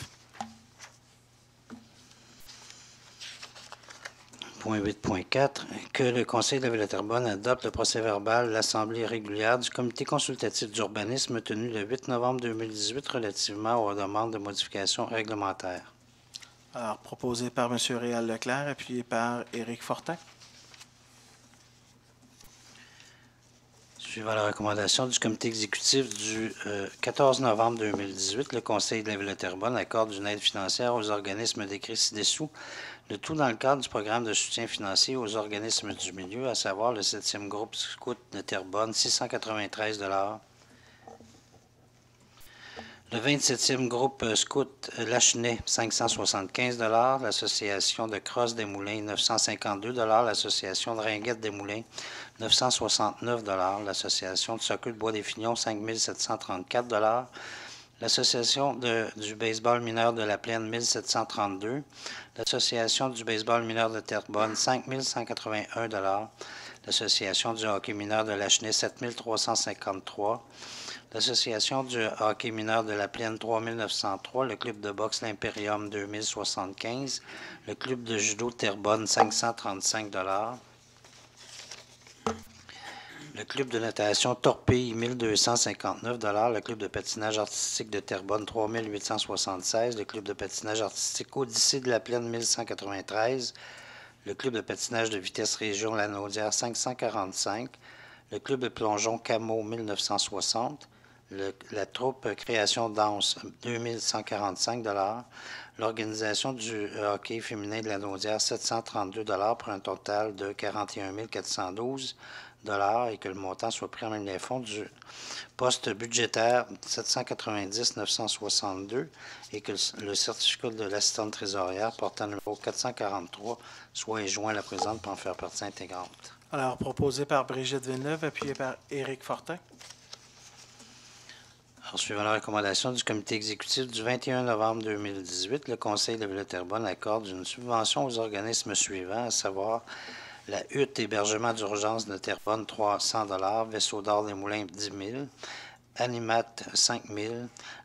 Point 8.4, que le Conseil de la Ville de Terrebonne adopte le procès-verbal de l'Assemblée régulière du Comité consultatif d'urbanisme tenu le 8 novembre 2018 relativement aux demandes de modification réglementaire. Alors, proposé par M. Réal Leclerc, appuyé par Éric Fortin. Suivant la recommandation du comité exécutif du 14 novembre 2018, le Conseil de la Ville de Terrebonne accorde une aide financière aux organismes décrits ci-dessous, le tout dans le cadre du programme de soutien financier aux organismes du milieu, à savoir le 7e groupe scout de Terrebonne, 693 $. Le 27e groupe scout Lachenay, 575 $. L'Association de Crosse des Moulins, 952 $. L'Association de Ringuette des Moulins, 969 $. L'Association de Soccer de Bois-des-Fignons, 5 734 $. L'Association du baseball mineur de la Plaine, 1732 $. L'Association du baseball mineur de Terrebonne, 5 181 $. L'Association du hockey mineur de Lachenay, 7 353 $. L'Association du hockey mineur de la Plaine, 3 903 $. Le Club de boxe L'Impérium, 2 075 $. Le Club de judo de Terrebonne, 535 $. Le club de natation Torpille, 1 259 $ Le club de patinage artistique de Terrebonne, 3 876 Le club de patinage artistique Odyssée de la Plaine, 1 193 Le club de patinage de vitesse région Lanaudière, 545 Le club de plongeon Camo, 1960 la troupe Création Danse, 2 145 L'organisation du hockey féminin de la Naudière, 732 $ pour un total de 41 412 et que le montant soit pris en même les fonds du poste budgétaire 790 962 et que le certificat de l'assistante trésorière portant le numéro 443 soit joint à la présente pour en faire partie intégrante. Alors, proposé par Brigitte Villeneuve, appuyé par Éric Fortin. Alors, suivant la recommandation du comité exécutif du 21 novembre 2018, le Conseil de la Ville de Terrebonne accorde une subvention aux organismes suivants, à savoir la hutte hébergement d'urgence de Terrebonne, 300 $ Vaisseau d'or des Moulins, 10 000 Animat, 5 000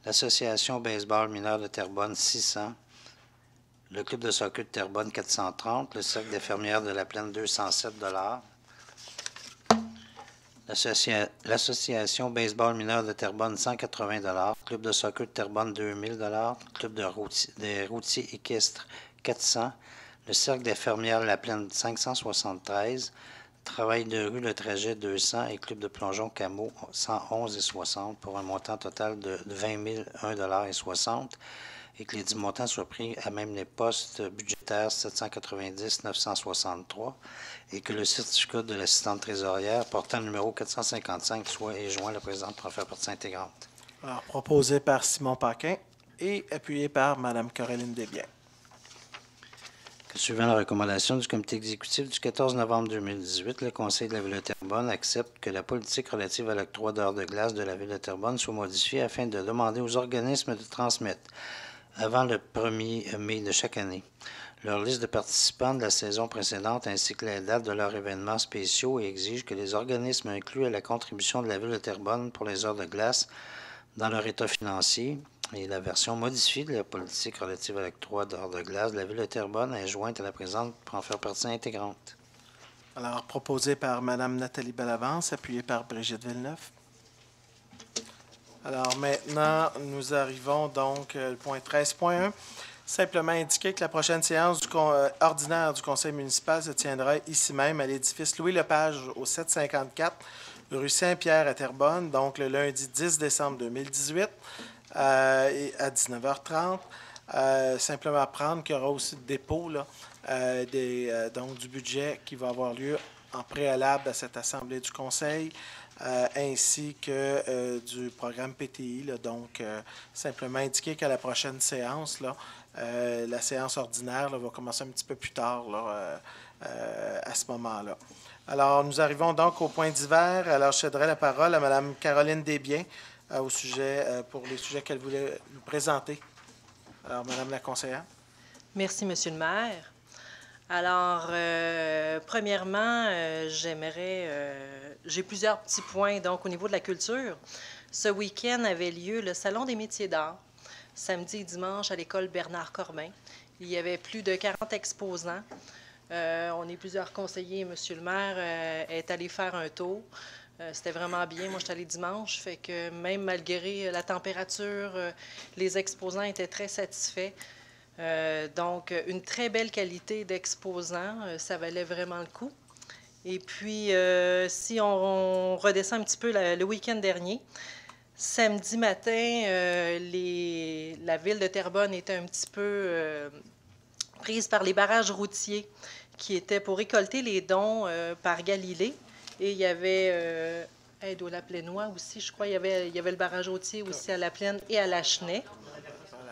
l'Association baseball mineur de Terrebonne, 600 le Club de soccer de Terrebonne, 430 le Cercle des fermières de la Plaine, 207 L'Association baseball mineur de Terrebonne, 180 $ Club de soccer de Terrebonne, 2 000 $ Club des routiers équestres, 400 le Cercle des fermières de la Plaine, 573 Travail de rue, le trajet, 200 et Club de plongeon Camo, 111,60 pour un montant total de 20 001,60 et que les 10 montants soient pris à même les postes budgétaires 790 963 et que le certificat de l'assistante trésorière portant le numéro 455 soit joint à la présente pour en faire partie intégrante. Alors, proposé par Simon Paquin et appuyé par Mme Caroline Desbiens. Suivant la recommandation du comité exécutif du 14 novembre 2018, le Conseil de la Ville de Terrebonne accepte que la politique relative à l'octroi d'heures de glace de la Ville de Terrebonne soit modifiée afin de demander aux organismes de transmettre, avant le 1er mai de chaque année, leur liste de participants de la saison précédente ainsi que la date de leurs événements spéciaux et exige que les organismes incluent à la contribution de la Ville de Terrebonne pour les heures de glace dans leur état financier. Et la version modifiée de la politique relative à l'octroi d'heures de glace de la Ville de Terrebonne est jointe à la présente pour en faire partie intégrante. Alors, proposé par Mme Nathalie Bellavance, appuyé par Brigitte Villeneuve. Alors, maintenant, nous arrivons donc au point 13.1. Simplement indiquer que la prochaine séance ordinaire du Conseil municipal se tiendra ici même à l'édifice Louis-Lepage au 754 rue Saint-Pierre à Terrebonne, donc le lundi 10 décembre 2018. Et à 19h30. Simplement apprendre qu'il y aura aussi le dépôt là, donc du budget qui va avoir lieu en préalable à cette assemblée du Conseil, ainsi que du programme PTI. Là, donc, simplement indiquer qu'à la prochaine séance, là, la séance ordinaire là, va commencer un petit peu plus tard là, à ce moment-là. Alors, nous arrivons donc au point divers. Alors, je céderai la parole à Mme Caroline Desbiens, au sujet, pour les sujets qu'elle voulait nous présenter. Alors, Madame la conseillère. Merci, Monsieur le maire. Alors, premièrement, j'ai plusieurs petits points. Donc, au niveau de la culture, ce week-end avait lieu le Salon des métiers d'art, samedi et dimanche à l'école Bernard Corbin. Il y avait plus de 40 exposants. On est plusieurs conseillers. Monsieur le maire est allé faire un tour. C'était vraiment bien. Moi, je suis allée dimanche, fait que même malgré la température, les exposants étaient très satisfaits. Donc, une très belle qualité d'exposants. Ça valait vraiment le coup. Et puis, si on redescend un petit peu le week-end dernier, samedi matin, la ville de Terrebonne était un petit peu prise par les barrages routiers qui étaient pour récolter les dons par Galilée. Et il y avait aide au Laplénois aussi, je crois. Il y avait le barrage routier aussi à La Plaine et à Lachenay.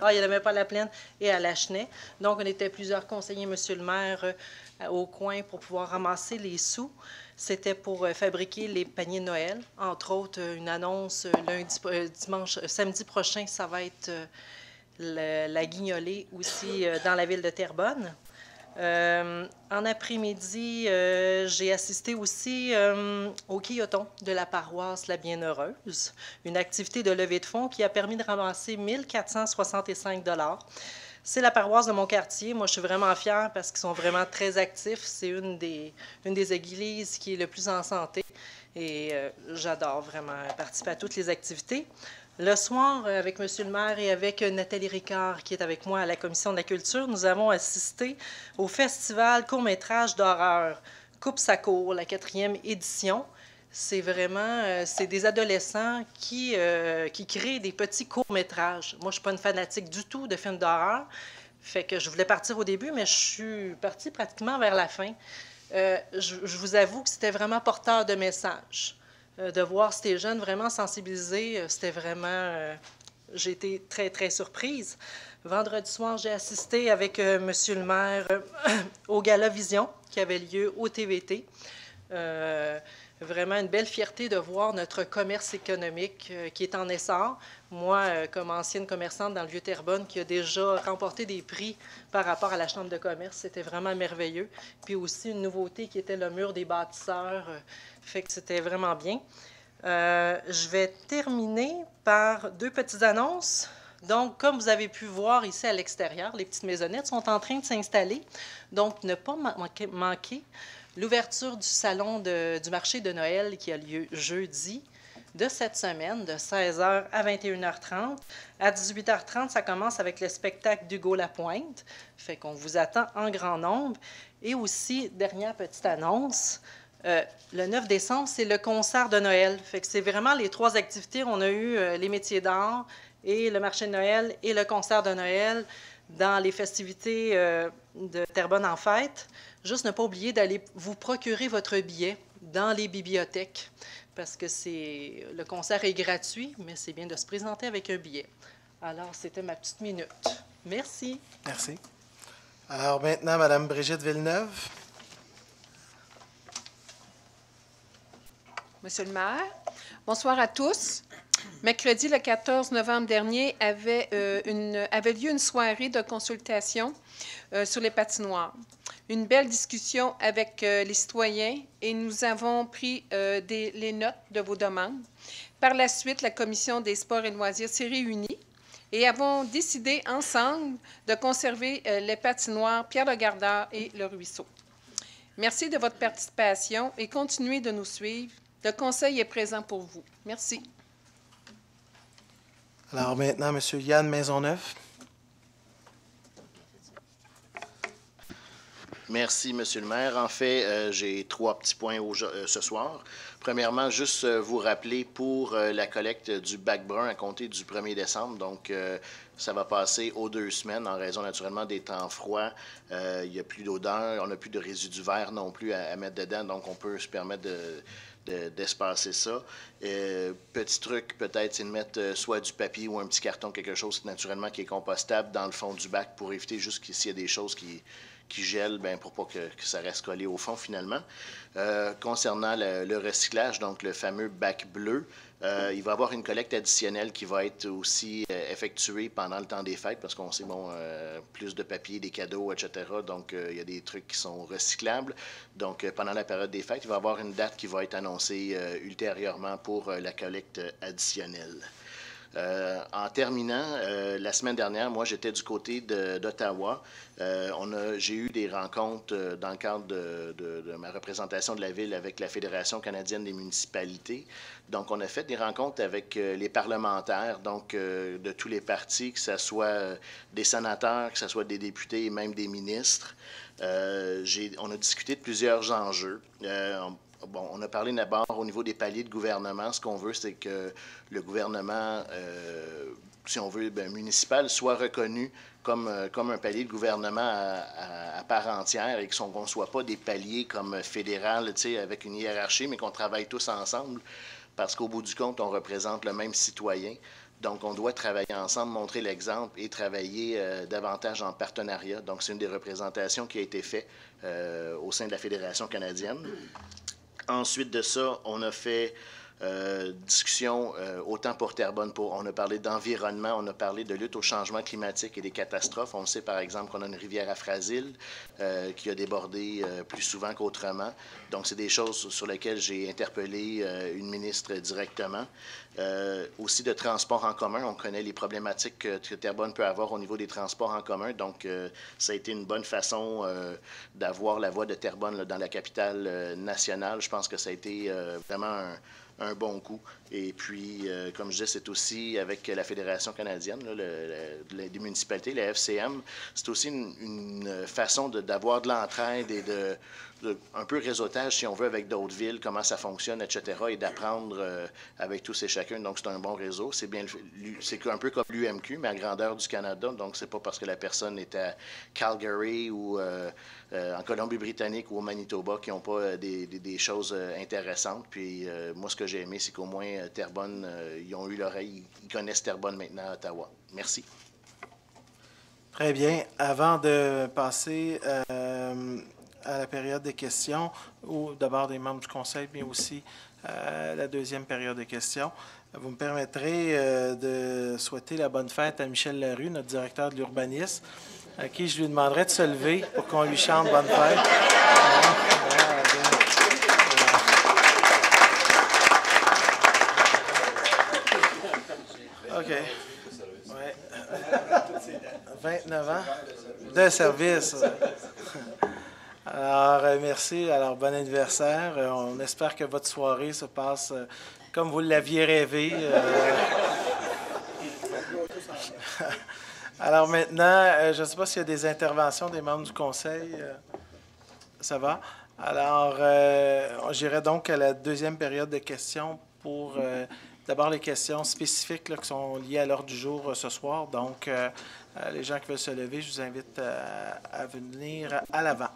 Ah, il n'y en avait pas à La Plaine et à Lachenay. Donc, on était plusieurs conseillers, Monsieur le maire, au coin pour pouvoir ramasser les sous. C'était pour fabriquer les paniers de Noël. Entre autres, une annonce samedi prochain, ça va être la guignolée aussi dans la ville de Terrebonne. En après-midi, j'ai assisté aussi au quilloton de la paroisse La Bienheureuse, une activité de levée de fonds qui a permis de ramasser 1 465 $. C'est la paroisse de mon quartier. Moi, je suis vraiment fière parce qu'ils sont vraiment très actifs. C'est une des églises qui est le plus en santé. Et j'adore vraiment participer à toutes les activités. Le soir, avec M. le maire et avec Nathalie Ricard, qui est avec moi à la Commission de la culture, nous avons assisté au festival court-métrage d'horreur Coupe sa cour, la 4e édition. C'est vraiment c'est des adolescents qui créent des petits courts-métrages. Moi, je ne suis pas une fanatique du tout de films d'horreur, fait que je voulais partir au début, mais je suis partie pratiquement vers la fin. Je vous avoue que c'était vraiment porteur de messages. De voir ces jeunes vraiment sensibilisés, c'était vraiment... j'ai été très, très surprise. Vendredi soir, j'ai assisté avec M. le maire au Gala Vision qui avait lieu au TVT. Vraiment une belle fierté de voir notre commerce économique qui est en essor. Moi, comme ancienne commerçante dans le Vieux-Terrebonne, qui a déjà remporté des prix par rapport à la Chambre de commerce, c'était vraiment merveilleux. Puis aussi une nouveauté qui était le mur des bâtisseurs, fait que c'était vraiment bien. Je vais terminer par 2 petites annonces. Donc, comme vous avez pu voir ici à l'extérieur, les petites maisonnettes sont en train de s'installer. Donc, ne pas manquer l'ouverture du salon du marché de Noël qui a lieu jeudi de cette semaine, de 16h à 21h30. À 18h30, ça commence avec le spectacle d'Hugo Lapointe. Fait qu'on vous attend en grand nombre. Et aussi, dernière petite annonce, le 9 décembre, c'est le concert de Noël. Fait que c'est vraiment les 3 activités. On a eu les métiers d'art et le marché de Noël et le concert de Noël dans les festivités de Terrebonne en fête. Juste ne pas oublier d'aller vous procurer votre billet dans les bibliothèques parce que le concert est gratuit, mais c'est bien de se présenter avec un billet. Alors, c'était ma petite minute. Merci. Merci. Alors maintenant, Mme Brigitte Villeneuve. Monsieur le maire, bonsoir à tous. Mercredi, le 14 novembre dernier, avait lieu une soirée de consultation sur les patinoires. Une belle discussion avec les citoyens et nous avons pris les notes de vos demandes. Par la suite, la Commission des sports et loisirs s'est réunie et avons décidé ensemble de conserver les patinoires Pierre-le-Gardeur et le Ruisseau. Merci de votre participation et continuez de nous suivre. Le conseil est présent pour vous. Merci. Alors maintenant, M. Yann Maisonneuve. Merci, Monsieur le maire. En fait, j'ai 3 petits points ce soir. Premièrement, juste vous rappeler pour la collecte du bac brun à compter du 1er décembre. Donc, ça va passer aux 2 semaines en raison naturellement des temps froids. Il n'y a plus d'odeur, on n'a plus de résidus verts non plus à mettre dedans. Donc, on peut se permettre d'espacer ça. Petit truc, peut-être, c'est de mettre soit du papier ou un petit carton, quelque chose naturellement qui est compostable dans le fond du bac pour éviter juste s'il y a des choses qui gèlent, bien, pour pas que ça reste collé au fond finalement. Concernant le recyclage, donc le fameux bac bleu, il va y avoir une collecte additionnelle qui va être aussi effectuée pendant le temps des fêtes parce qu'on sait, bon, plus de papier, des cadeaux, etc. Donc, il y a des trucs qui sont recyclables. Donc, pendant la période des fêtes, il va y avoir une date qui va être annoncée ultérieurement pour la collecte additionnelle. En terminant, la semaine dernière, moi, j'étais du côté d'Ottawa. J'ai eu des rencontres dans le cadre de ma représentation de la ville avec la Fédération canadienne des municipalités. Donc, on a fait des rencontres avec les parlementaires, donc de tous les partis, que ce soit des sénateurs, que ce soit des députés et même des ministres. On a discuté de plusieurs enjeux. Bon, on a parlé d'abord au niveau des paliers de gouvernement. Ce qu'on veut, c'est que le gouvernement, si on veut, municipal, soit reconnu comme un palier de gouvernement à part entière et qu'on ne soit pas des paliers comme fédéral, avec une hiérarchie, mais qu'on travaille tous ensemble parce qu'au bout du compte, on représente le même citoyen. Donc, on doit travailler ensemble, montrer l'exemple et travailler davantage en partenariat. Donc, c'est une des représentations qui a été faite au sein de la Fédération canadienne. Ensuite de ça, on a fait discussion autant pour Terrebonne, on a parlé d'environnement, on a parlé de lutte au changement climatique et des catastrophes. On sait par exemple qu'on a une rivière à Frasil qui a débordé plus souvent qu'autrement. Donc, c'est des choses sur lesquelles j'ai interpellé une ministre directement. Aussi de transport en commun, on connaît les problématiques que Terrebonne peut avoir au niveau des transports en commun. Donc, ça a été une bonne façon d'avoir la voix de Terrebonne là, dans la capitale nationale. Je pense que ça a été vraiment un bon coup. Et puis, comme je disais, c'est aussi avec la Fédération canadienne, là, des municipalités, la FCM, c'est aussi une façon d'avoir de l'entraide et de un peu réseautage, si on veut, avec d'autres villes, comment ça fonctionne, etc., et d'apprendre avec tous et chacun. Donc, c'est un bon réseau. C'est un peu comme l'UMQ, mais à grandeur du Canada. Donc, c'est pas parce que la personne est à Calgary ou en Colombie-Britannique ou au Manitoba qui n'ont pas des choses intéressantes. Puis, moi, ce que j'ai aimé, c'est qu'au moins, Terrebonne, ils ont eu l'oreille. Ils connaissent Terrebonne maintenant à Ottawa. Merci. Très bien. Avant de passer à la période des questions, ou d'abord des membres du Conseil, mais aussi la deuxième période de questions, vous me permettrez de souhaiter la bonne fête à Michel Larue, notre directeur de l'urbanisme, à qui je lui demanderai de se lever pour qu'on lui chante bonne fête. OK. Ouais. 29 ans de service. Alors, merci. Alors, bon anniversaire. On espère que votre soirée se passe comme vous l'aviez rêvé. Alors maintenant, je ne sais pas s'il y a des interventions des membres du Conseil. Ça va? Alors, j'irai donc à la deuxième période de questions pour d'abord les questions spécifiques là, qui sont liées à l'ordre du jour ce soir. Donc, les gens qui veulent se lever, je vous invite à venir à l'avant.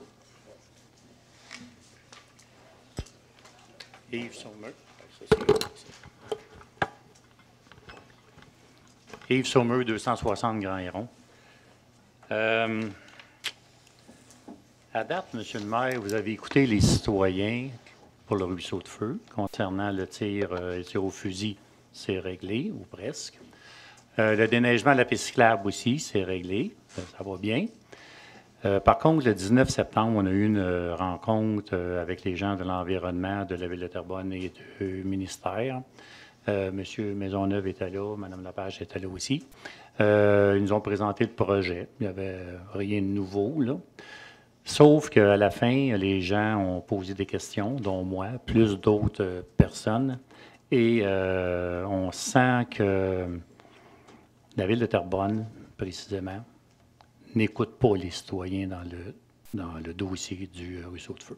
Yves Sommer. Yves Sommer, 260 Grand Héron. À date, M. le maire, vous avez écouté les citoyens pour le ruisseau de feu. Concernant le tir au fusil, c'est réglé, ou presque. Le déneigement de la piste cyclable aussi, c'est réglé. Ça va bien. Par contre, le 19 septembre, on a eu une rencontre avec les gens de l'environnement de la Ville de Terrebonne et du ministère. M. Maisonneuve était là, Mme Lapage était là aussi. Ils nous ont présenté le projet. Il n'y avait rien de nouveau, là. Sauf qu'à la fin, les gens ont posé des questions, dont moi, plus d'autres personnes. Et on sent que la Ville de Terrebonne, précisément, n'écoute pas les citoyens dans le dossier du ruisseau de feu.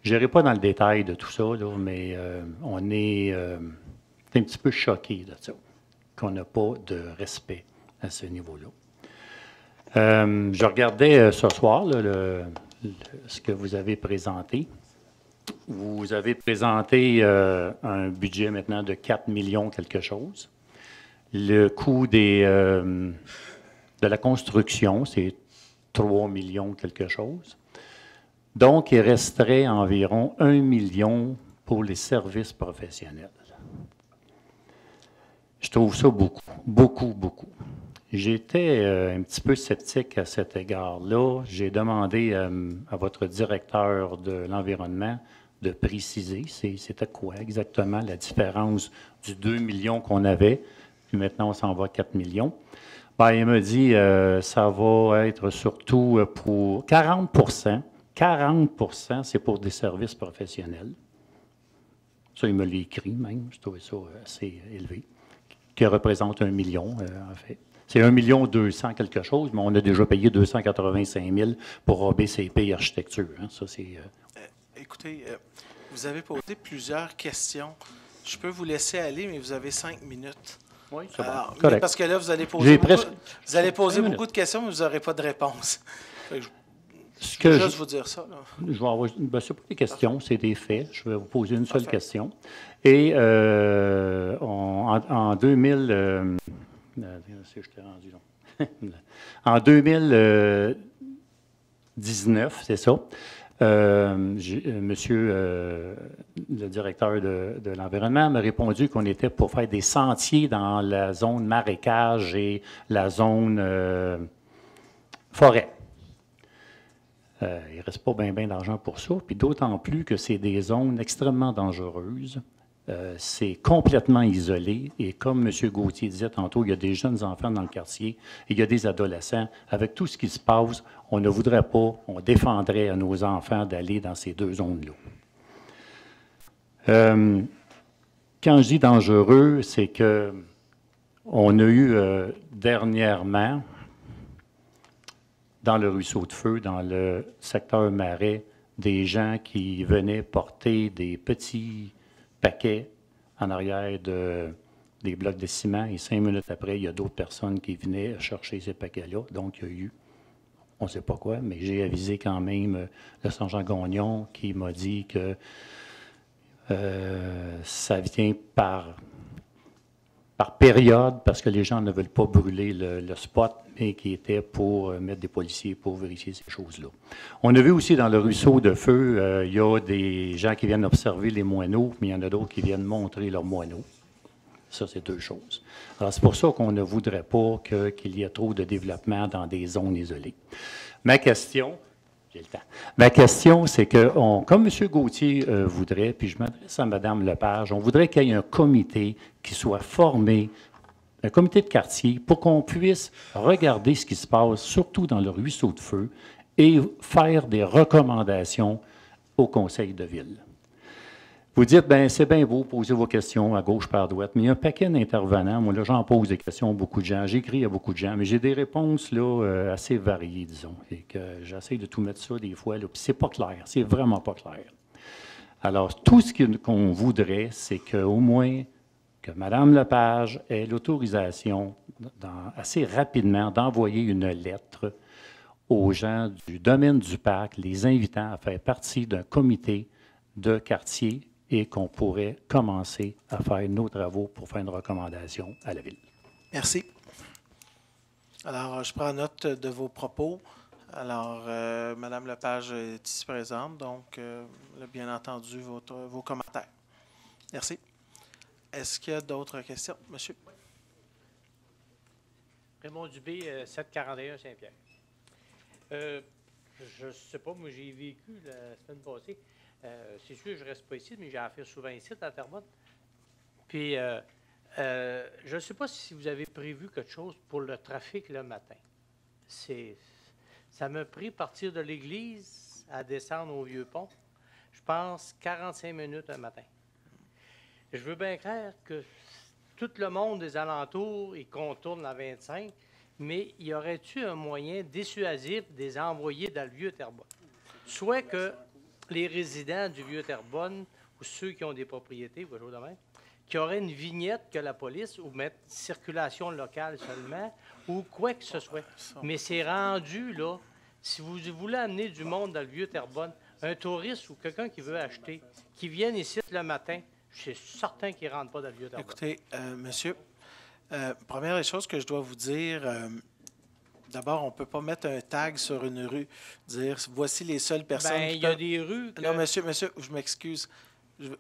Je n'irai pas dans le détail de tout ça, là, mais on est un petit peu choqués de ça, qu'on n'a pas de respect à ce niveau-là. Je regardais ce soir là, ce que vous avez présenté. Vous avez présenté un budget maintenant de 4 millions quelque chose. Le coût de la construction, c'est 3 millions quelque chose. Donc, il resterait environ 1 million pour les services professionnels. Je trouve ça beaucoup, beaucoup, beaucoup. J'étais un petit peu sceptique à cet égard-là. J'ai demandé à votre directeur de l'environnement de préciser c'était quoi exactement la différence du 2 millions qu'on avait, puis maintenant on s'en va à 4 millions. Bien, il m'a dit ça va être surtout pour 40 40 c'est pour des services professionnels. Ça, il me l'a écrit même, je trouvais ça assez élevé, qui représente 1 million en fait. C'est 1 200 000 quelque chose, mais on a déjà payé 285 000 pour ABCP Architecture. Hein. Ça, c'est, Écoutez, vous avez posé plusieurs questions. Je peux vous laisser aller, mais vous avez 5 minutes. Oui, c'est bon. Correct. Parce que là, vous allez poser beaucoup de questions, mais vous n'aurez pas de réponse. Je vais juste vous dire ça. Là. Je vais avoir, ben, c'est pas des questions, c'est des faits. Je vais vous poser une seule question. Et en 2000... je t'ai rendu long. En 2019, c'est ça, Monsieur le directeur de l'environnement m'a répondu qu'on était pour faire des sentiers dans la zone marécage et la zone forêt. Il ne reste pas bien d'argent pour ça, puis d'autant plus que c'est des zones extrêmement dangereuses. C'est complètement isolé, et comme M. Gauthier disait tantôt, il y a des jeunes enfants dans le quartier, et il y a des adolescents. Avec tout ce qui se passe, on ne voudrait pas, on défendrait à nos enfants d'aller dans ces deux zones-là. Quand je dis dangereux, c'est que on a eu dernièrement, dans le ruisseau de Feu, dans le secteur marais, des gens qui venaient porter des petits paquets en arrière des blocs de ciment, et 5 minutes après, il y a d'autres personnes qui venaient chercher ces paquets-là. Donc, il y a eu, on ne sait pas quoi, mais j'ai avisé quand même le sergent Gagnon qui m'a dit que ça vient par période, parce que les gens ne veulent pas brûler le spot, mais qui était pour mettre des policiers pour vérifier ces choses-là. On a vu aussi dans le ruisseau de Feu, il y a des gens qui viennent observer les moineaux, mais il y en a d'autres qui viennent montrer leurs moineaux. Ça, c'est deux choses. Alors, c'est pour ça qu'on ne voudrait pas qu'il y ait trop de développement dans des zones isolées. Ma question, j'ai le temps. Ma question, c'est que, comme M. Gauthier voudrait, puis je m'adresse à Mme Lepage, on voudrait qu'il y ait un comité qui soit formé, un comité de quartier, pour qu'on puisse regarder ce qui se passe, surtout dans le ruisseau de Feu, et faire des recommandations au conseil de ville. Vous dites, bien, c'est bien beau, poser vos questions à gauche par droite, mais il y a un paquet d'intervenants. Moi, là, j'en pose des questions à beaucoup de gens. J'écris à beaucoup de gens, mais j'ai des réponses là, assez variées, disons. Et que j'essaie de tout mettre ça des fois, là, puis c'est pas clair. C'est vraiment pas clair. Alors, tout ce qu'on voudrait, c'est qu'au moins, que Mme Lepage ait l'autorisation assez rapidement d'envoyer une lettre aux gens du domaine du parc, les invitant à faire partie d'un comité de quartier, et qu'on pourrait commencer à faire nos travaux pour faire une recommandation à la Ville. Merci. Alors, je prends note de vos propos. Alors, Mme Lepage est ici présente, donc elle a bien entendu vos commentaires. Merci. Est-ce qu'il y a d'autres questions? Monsieur? Raymond Dubé, 741 Saint-Pierre. Je ne sais pas, moi j'ai vécu la semaine passée. C'est sûr, je ne reste pas ici, mais j'ai affaire souvent ici, à Terrebonne. Puis, je ne sais pas si vous avez prévu quelque chose pour le trafic le matin. Ça m'a pris partir de l'église à descendre au Vieux-Pont, je pense 45 minutes un matin. Je veux bien croire que tout le monde des alentours, il contourne la 25, mais y aurait-il un moyen dissuasif de les envoyer dans le Vieux-Terrebonne? Soit que les résidents du Vieux-Terrebonne ou ceux qui ont des propriétés, ou quelque chose de même, qui auraient une vignette que la police, ou mettre circulation locale seulement, ou quoi que ce soit. Mais c'est rendu, là, si vous voulez amener du monde dans le Vieux-Terrebonne, un touriste ou quelqu'un qui veut acheter, qui vienne ici le matin, je suis certain qu'il ne rentre pas dans le Vieux-Terrebonne. Écoutez, monsieur, première des choses que je dois vous dire, d'abord, on ne peut pas mettre un tag sur une rue, dire voici les seules personnes. Bien, il y a des rues. Non, monsieur, je m'excuse.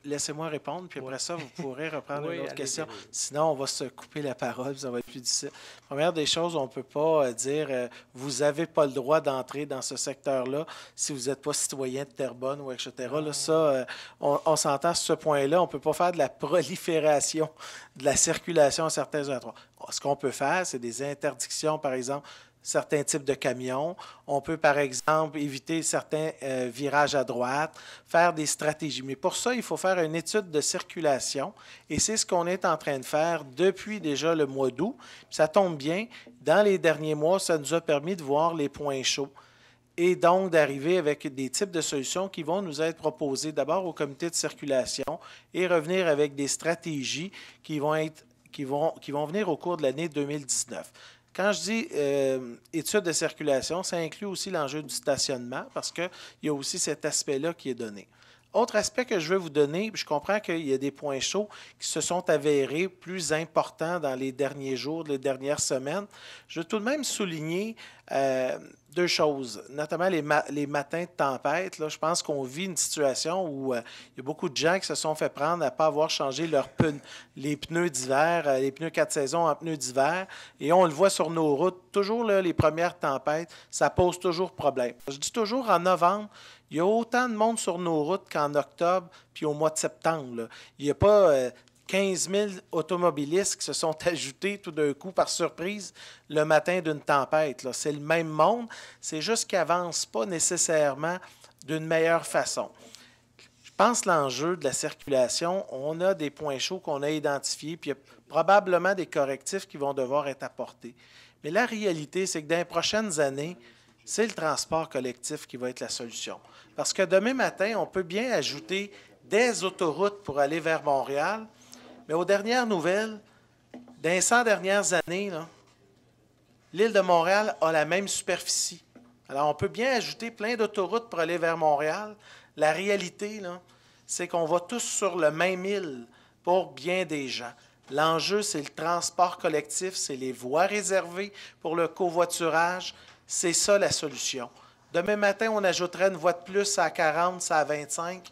Laissez-moi répondre, puis après ça, vous pourrez reprendre une autre question. Sinon, on va se couper la parole, ça va être plus difficile. Première des choses, on ne peut pas dire vous n'avez pas le droit d'entrer dans ce secteur-là si vous n'êtes pas citoyen de Terrebonne ou etc. Là, ça, on s'entend sur ce point-là. On ne peut pas faire de la prolifération de la circulation à certains endroits. Ce qu'on peut faire, c'est des interdictions, par exemple, certains types de camions. On peut, par exemple, éviter certains virages à droite, faire des stratégies. Mais pour ça, il faut faire une étude de circulation et c'est ce qu'on est en train de faire depuis déjà le mois d'août. Ça tombe bien, dans les derniers mois, ça nous a permis de voir les points chauds et donc d'arriver avec des types de solutions qui vont nous être proposées d'abord au comité de circulation et revenir avec des stratégies qui vont venir au cours de l'année 2019. Quand je dis étude de circulation, ça inclut aussi l'enjeu du stationnement parce qu'il y a aussi cet aspect-là qui est donné. Autre aspect que je veux vous donner, je comprends qu'il y a des points chauds qui se sont avérés plus importants dans les derniers jours, les dernières semaines. Je veux tout de même souligner deux choses, notamment les matins de tempête. Là, je pense qu'on vit une situation où il y a beaucoup de gens qui se sont fait prendre à ne pas avoir changé les pneus d'hiver, les pneus 4 saisons en pneus d'hiver. Et on le voit sur nos routes, toujours là, les premières tempêtes, ça pose toujours problème. Je dis toujours, en novembre, il y a autant de monde sur nos routes qu'en octobre puis au mois de septembre. Là. Il n'y a pas 15 000 automobilistes qui se sont ajoutés tout d'un coup par surprise le matin d'une tempête. C'est le même monde, c'est juste qu'ils n'avancent pas nécessairement d'une meilleure façon. Je pense que l'enjeu de la circulation, on a des points chauds qu'on a identifiés, puis il y a probablement des correctifs qui vont devoir être apportés. Mais la réalité, c'est que dans les prochaines années, c'est le transport collectif qui va être la solution. Parce que demain matin, on peut bien ajouter des autoroutes pour aller vers Montréal, mais aux dernières nouvelles, dans les 100 dernières années, l'île de Montréal a la même superficie. Alors, on peut bien ajouter plein d'autoroutes pour aller vers Montréal. La réalité, c'est qu'on va tous sur le même île pour bien des gens. L'enjeu, c'est le transport collectif, c'est les voies réservées pour le covoiturage. C'est ça la solution. Demain matin, on ajouterait une voie de plus à 40, à 25.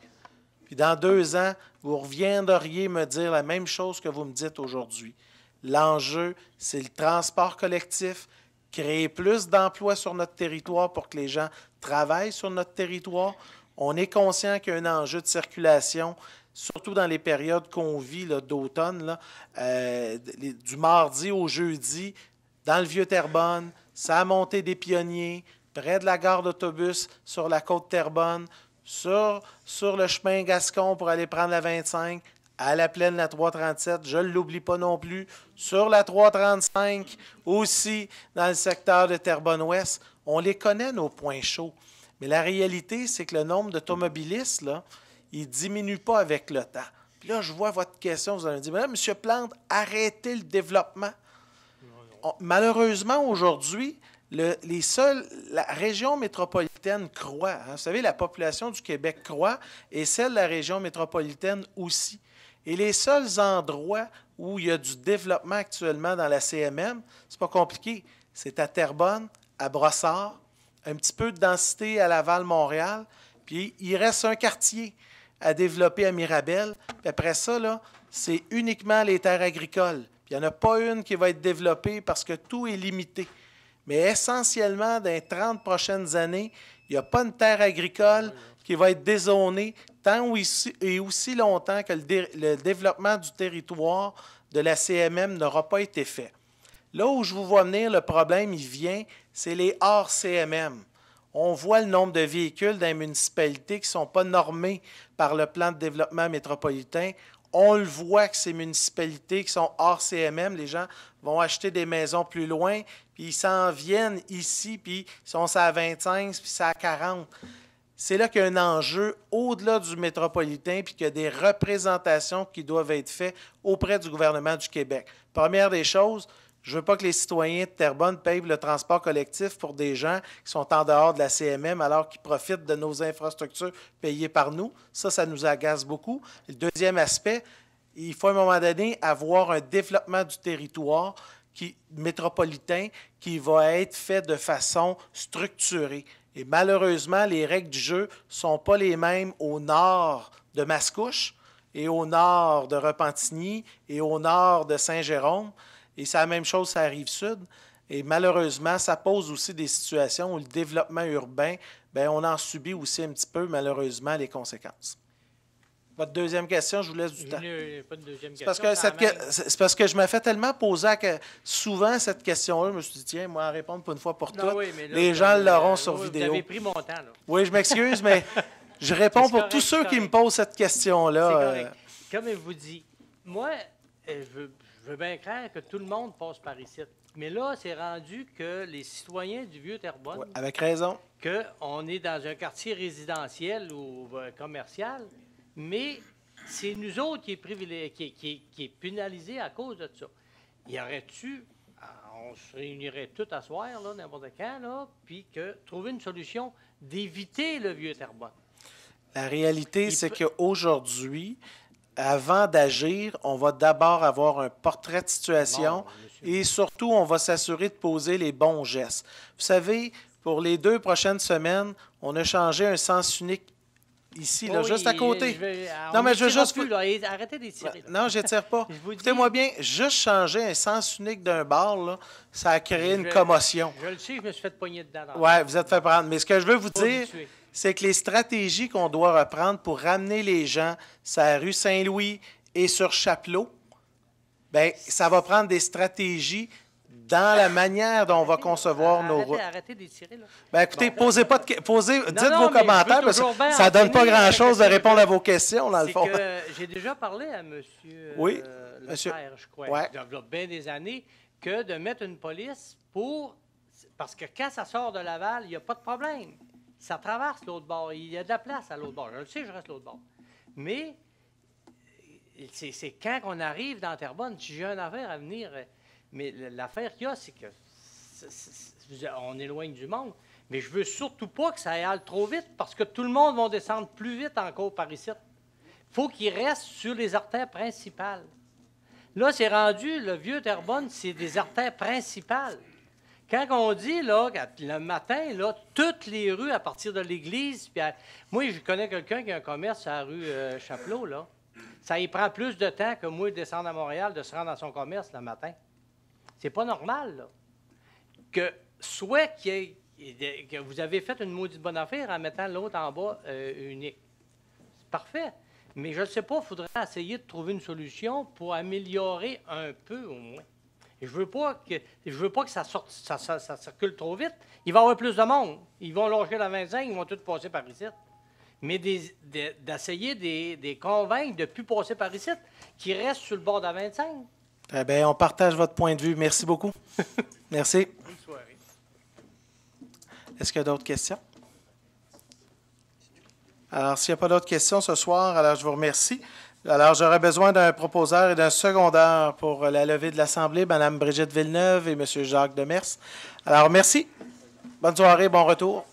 Puis dans 2 ans, vous reviendriez me dire la même chose que vous me dites aujourd'hui. L'enjeu, c'est le transport collectif, créer plus d'emplois sur notre territoire pour que les gens travaillent sur notre territoire. On est conscient qu'il y a un enjeu de circulation, surtout dans les périodes qu'on vit d'automne, du mardi au jeudi, dans le Vieux-Terrebonne, ça a monté des Pionniers, près de la gare d'autobus sur la côte Terrebonne, sur le chemin Gascon pour aller prendre la 25, à la plaine la 337, je ne l'oublie pas non plus, sur la 335, aussi dans le secteur de Terrebonne-Ouest. On les connaît, nos points chauds. Mais la réalité, c'est que le nombre d'automobilistes, il ne diminue pas avec le temps. Puis là, je vois votre question, vous allez me dire, M. Plante, arrêtez le développement. Malheureusement, aujourd'hui, la région métropolitaine croît. Vous savez, la population du Québec croît et celle de la région métropolitaine aussi. Et les seuls endroits où il y a du développement actuellement dans la CMM, c'est pas compliqué. C'est à Terrebonne, à Brossard, un petit peu de densité à Laval-Montréal, puis il reste un quartier à développer à Mirabel. Puis après ça, c'est uniquement les terres agricoles. Puis il n'y en a pas une qui va être développée parce que tout est limité. Mais essentiellement, dans les 30 prochaines années, il n'y a pas une terre agricole qui va être dézonée tant et aussi longtemps que le développement du territoire de la CMM n'aura pas été fait. Là où je vous vois venir, le problème, il vient, c'est les hors CMM. On voit le nombre de véhicules dans les municipalités qui ne sont pas normés par le plan de développement métropolitain. On le voit que ces municipalités qui sont hors CMM, les gens vont acheter des maisons plus loin, puis ils s'en viennent ici, puis ils sont à 25, puis c'est à 40. C'est là qu'il y a un enjeu au-delà du métropolitain, puis qu'il y a des représentations qui doivent être faites auprès du gouvernement du Québec. Première des choses, je ne veux pas que les citoyens de Terrebonne payent le transport collectif pour des gens qui sont en dehors de la CMM alors qu'ils profitent de nos infrastructures payées par nous. Ça nous agace beaucoup. Le deuxième aspect, il faut à un moment donné avoir un développement du territoire métropolitain qui va être fait de façon structurée. Et malheureusement, les règles du jeu ne sont pas les mêmes au nord de Mascouche et au nord de Repentigny et au nord de Saint-Jérôme. Et c'est la même chose sur la Rive-Sud. Et malheureusement, ça pose aussi des situations où le développement urbain, on en subit aussi un petit peu, malheureusement, les conséquences. Votre deuxième question, je vous laisse du temps. Pas de deuxième question. C'est parce que je me fais tellement poser souvent cette question-là, je me suis dit, tiens, moi, à répondre pour une fois pour toutes. Oui, les gens l'auront sur vidéo. Vous avez pris mon temps, là. Oui, je m'excuse, mais je réponds pour tous ceux qui me posent cette question-là. Comme je vous dis, moi, je veux bien craindre que tout le monde passe par ici. Mais là, c'est rendu que les citoyens du Vieux-Terrebonne... Ouais, avec raison. Qu'on est dans un quartier résidentiel ou commercial, mais c'est nous autres qui est pénalisé à cause de ça. Y aurait-tu... On se réunirait tous à soir, là, n'importe quand, là, puis trouver une solution d'éviter le Vieux-Terrebonne. La réalité, c'est qu'aujourd'hui... Avant d'agir, on va d'abord avoir un portrait de situation et surtout, on va s'assurer de poser les bons gestes. Vous savez, pour les 2 prochaines semaines, on a changé un sens unique ici, là, juste à côté. Non, mais je veux juste... Arrêtez d'étirer. Non, je n'étire pas. Écoutez-moi bien, juste changer un sens unique d'un bar, là, ça a créé une commotion. Je le sais, je me suis fait pogner dedans. Oui, vous êtes fait prendre. Mais ce que je veux vous dire, c'est que les stratégies qu'on doit reprendre pour ramener les gens sur la rue Saint-Louis et sur Chapelot, bien, ça va prendre des stratégies dans la manière dont on va concevoir nos routes. Arrêtez d'étirer, là. Ben, écoutez, dites vos commentaires, parce que ça ne donne pas grand-chose de répondre à vos questions, dans le fond. J'ai déjà parlé à M. Oui, Leclerc, je crois, ouais. il y a bien des années, que de mettre une police pour... Parce que quand ça sort de Laval, il n'y a pas de problème. Ça traverse l'autre bord. Il y a de la place à l'autre bord. Je le sais, je reste l'autre bord. Mais c'est quand on arrive dans Terrebonne, si j'ai une affaire à venir... Mais l'affaire qu'il y a, c'est que on éloigne du monde. Mais je veux surtout pas que ça aille trop vite, parce que tout le monde va descendre plus vite encore par ici. Il faut qu'il reste sur les artères principales. Là, c'est rendu, le vieux Terrebonne, c'est des artères principales. Quand on dit, là, le matin, là, toutes les rues à partir de l'église, puis moi, je connais quelqu'un qui a un commerce à la rue Chapelot, là. Ça y prend plus de temps que moi de descendre à Montréal, de se rendre à son commerce le matin. C'est pas normal, là. Que soit que vous avez fait une maudite bonne affaire en mettant l'autre en bas unique. C'est parfait. Mais je ne sais pas, il faudrait essayer de trouver une solution pour améliorer un peu au moins. Et je veux pas que ça circule trop vite. Il va y avoir plus de monde. Ils vont loger la 25, ils vont tous passer par ici. Mais d'essayer de les convaincre de ne plus passer par ici, qu'ils restent sur le bord de la 25. Eh bien, on partage votre point de vue. Merci beaucoup. Merci. Bonne soirée. Est-ce qu'il y a d'autres questions? Alors, s'il n'y a pas d'autres questions ce soir, alors je vous remercie. Alors, j'aurais besoin d'un proposeur et d'un secondeur pour la levée de l'Assemblée, Mme Brigitte Villeneuve et M. Jacques Demers. Alors, merci. Bonne soirée, bon retour.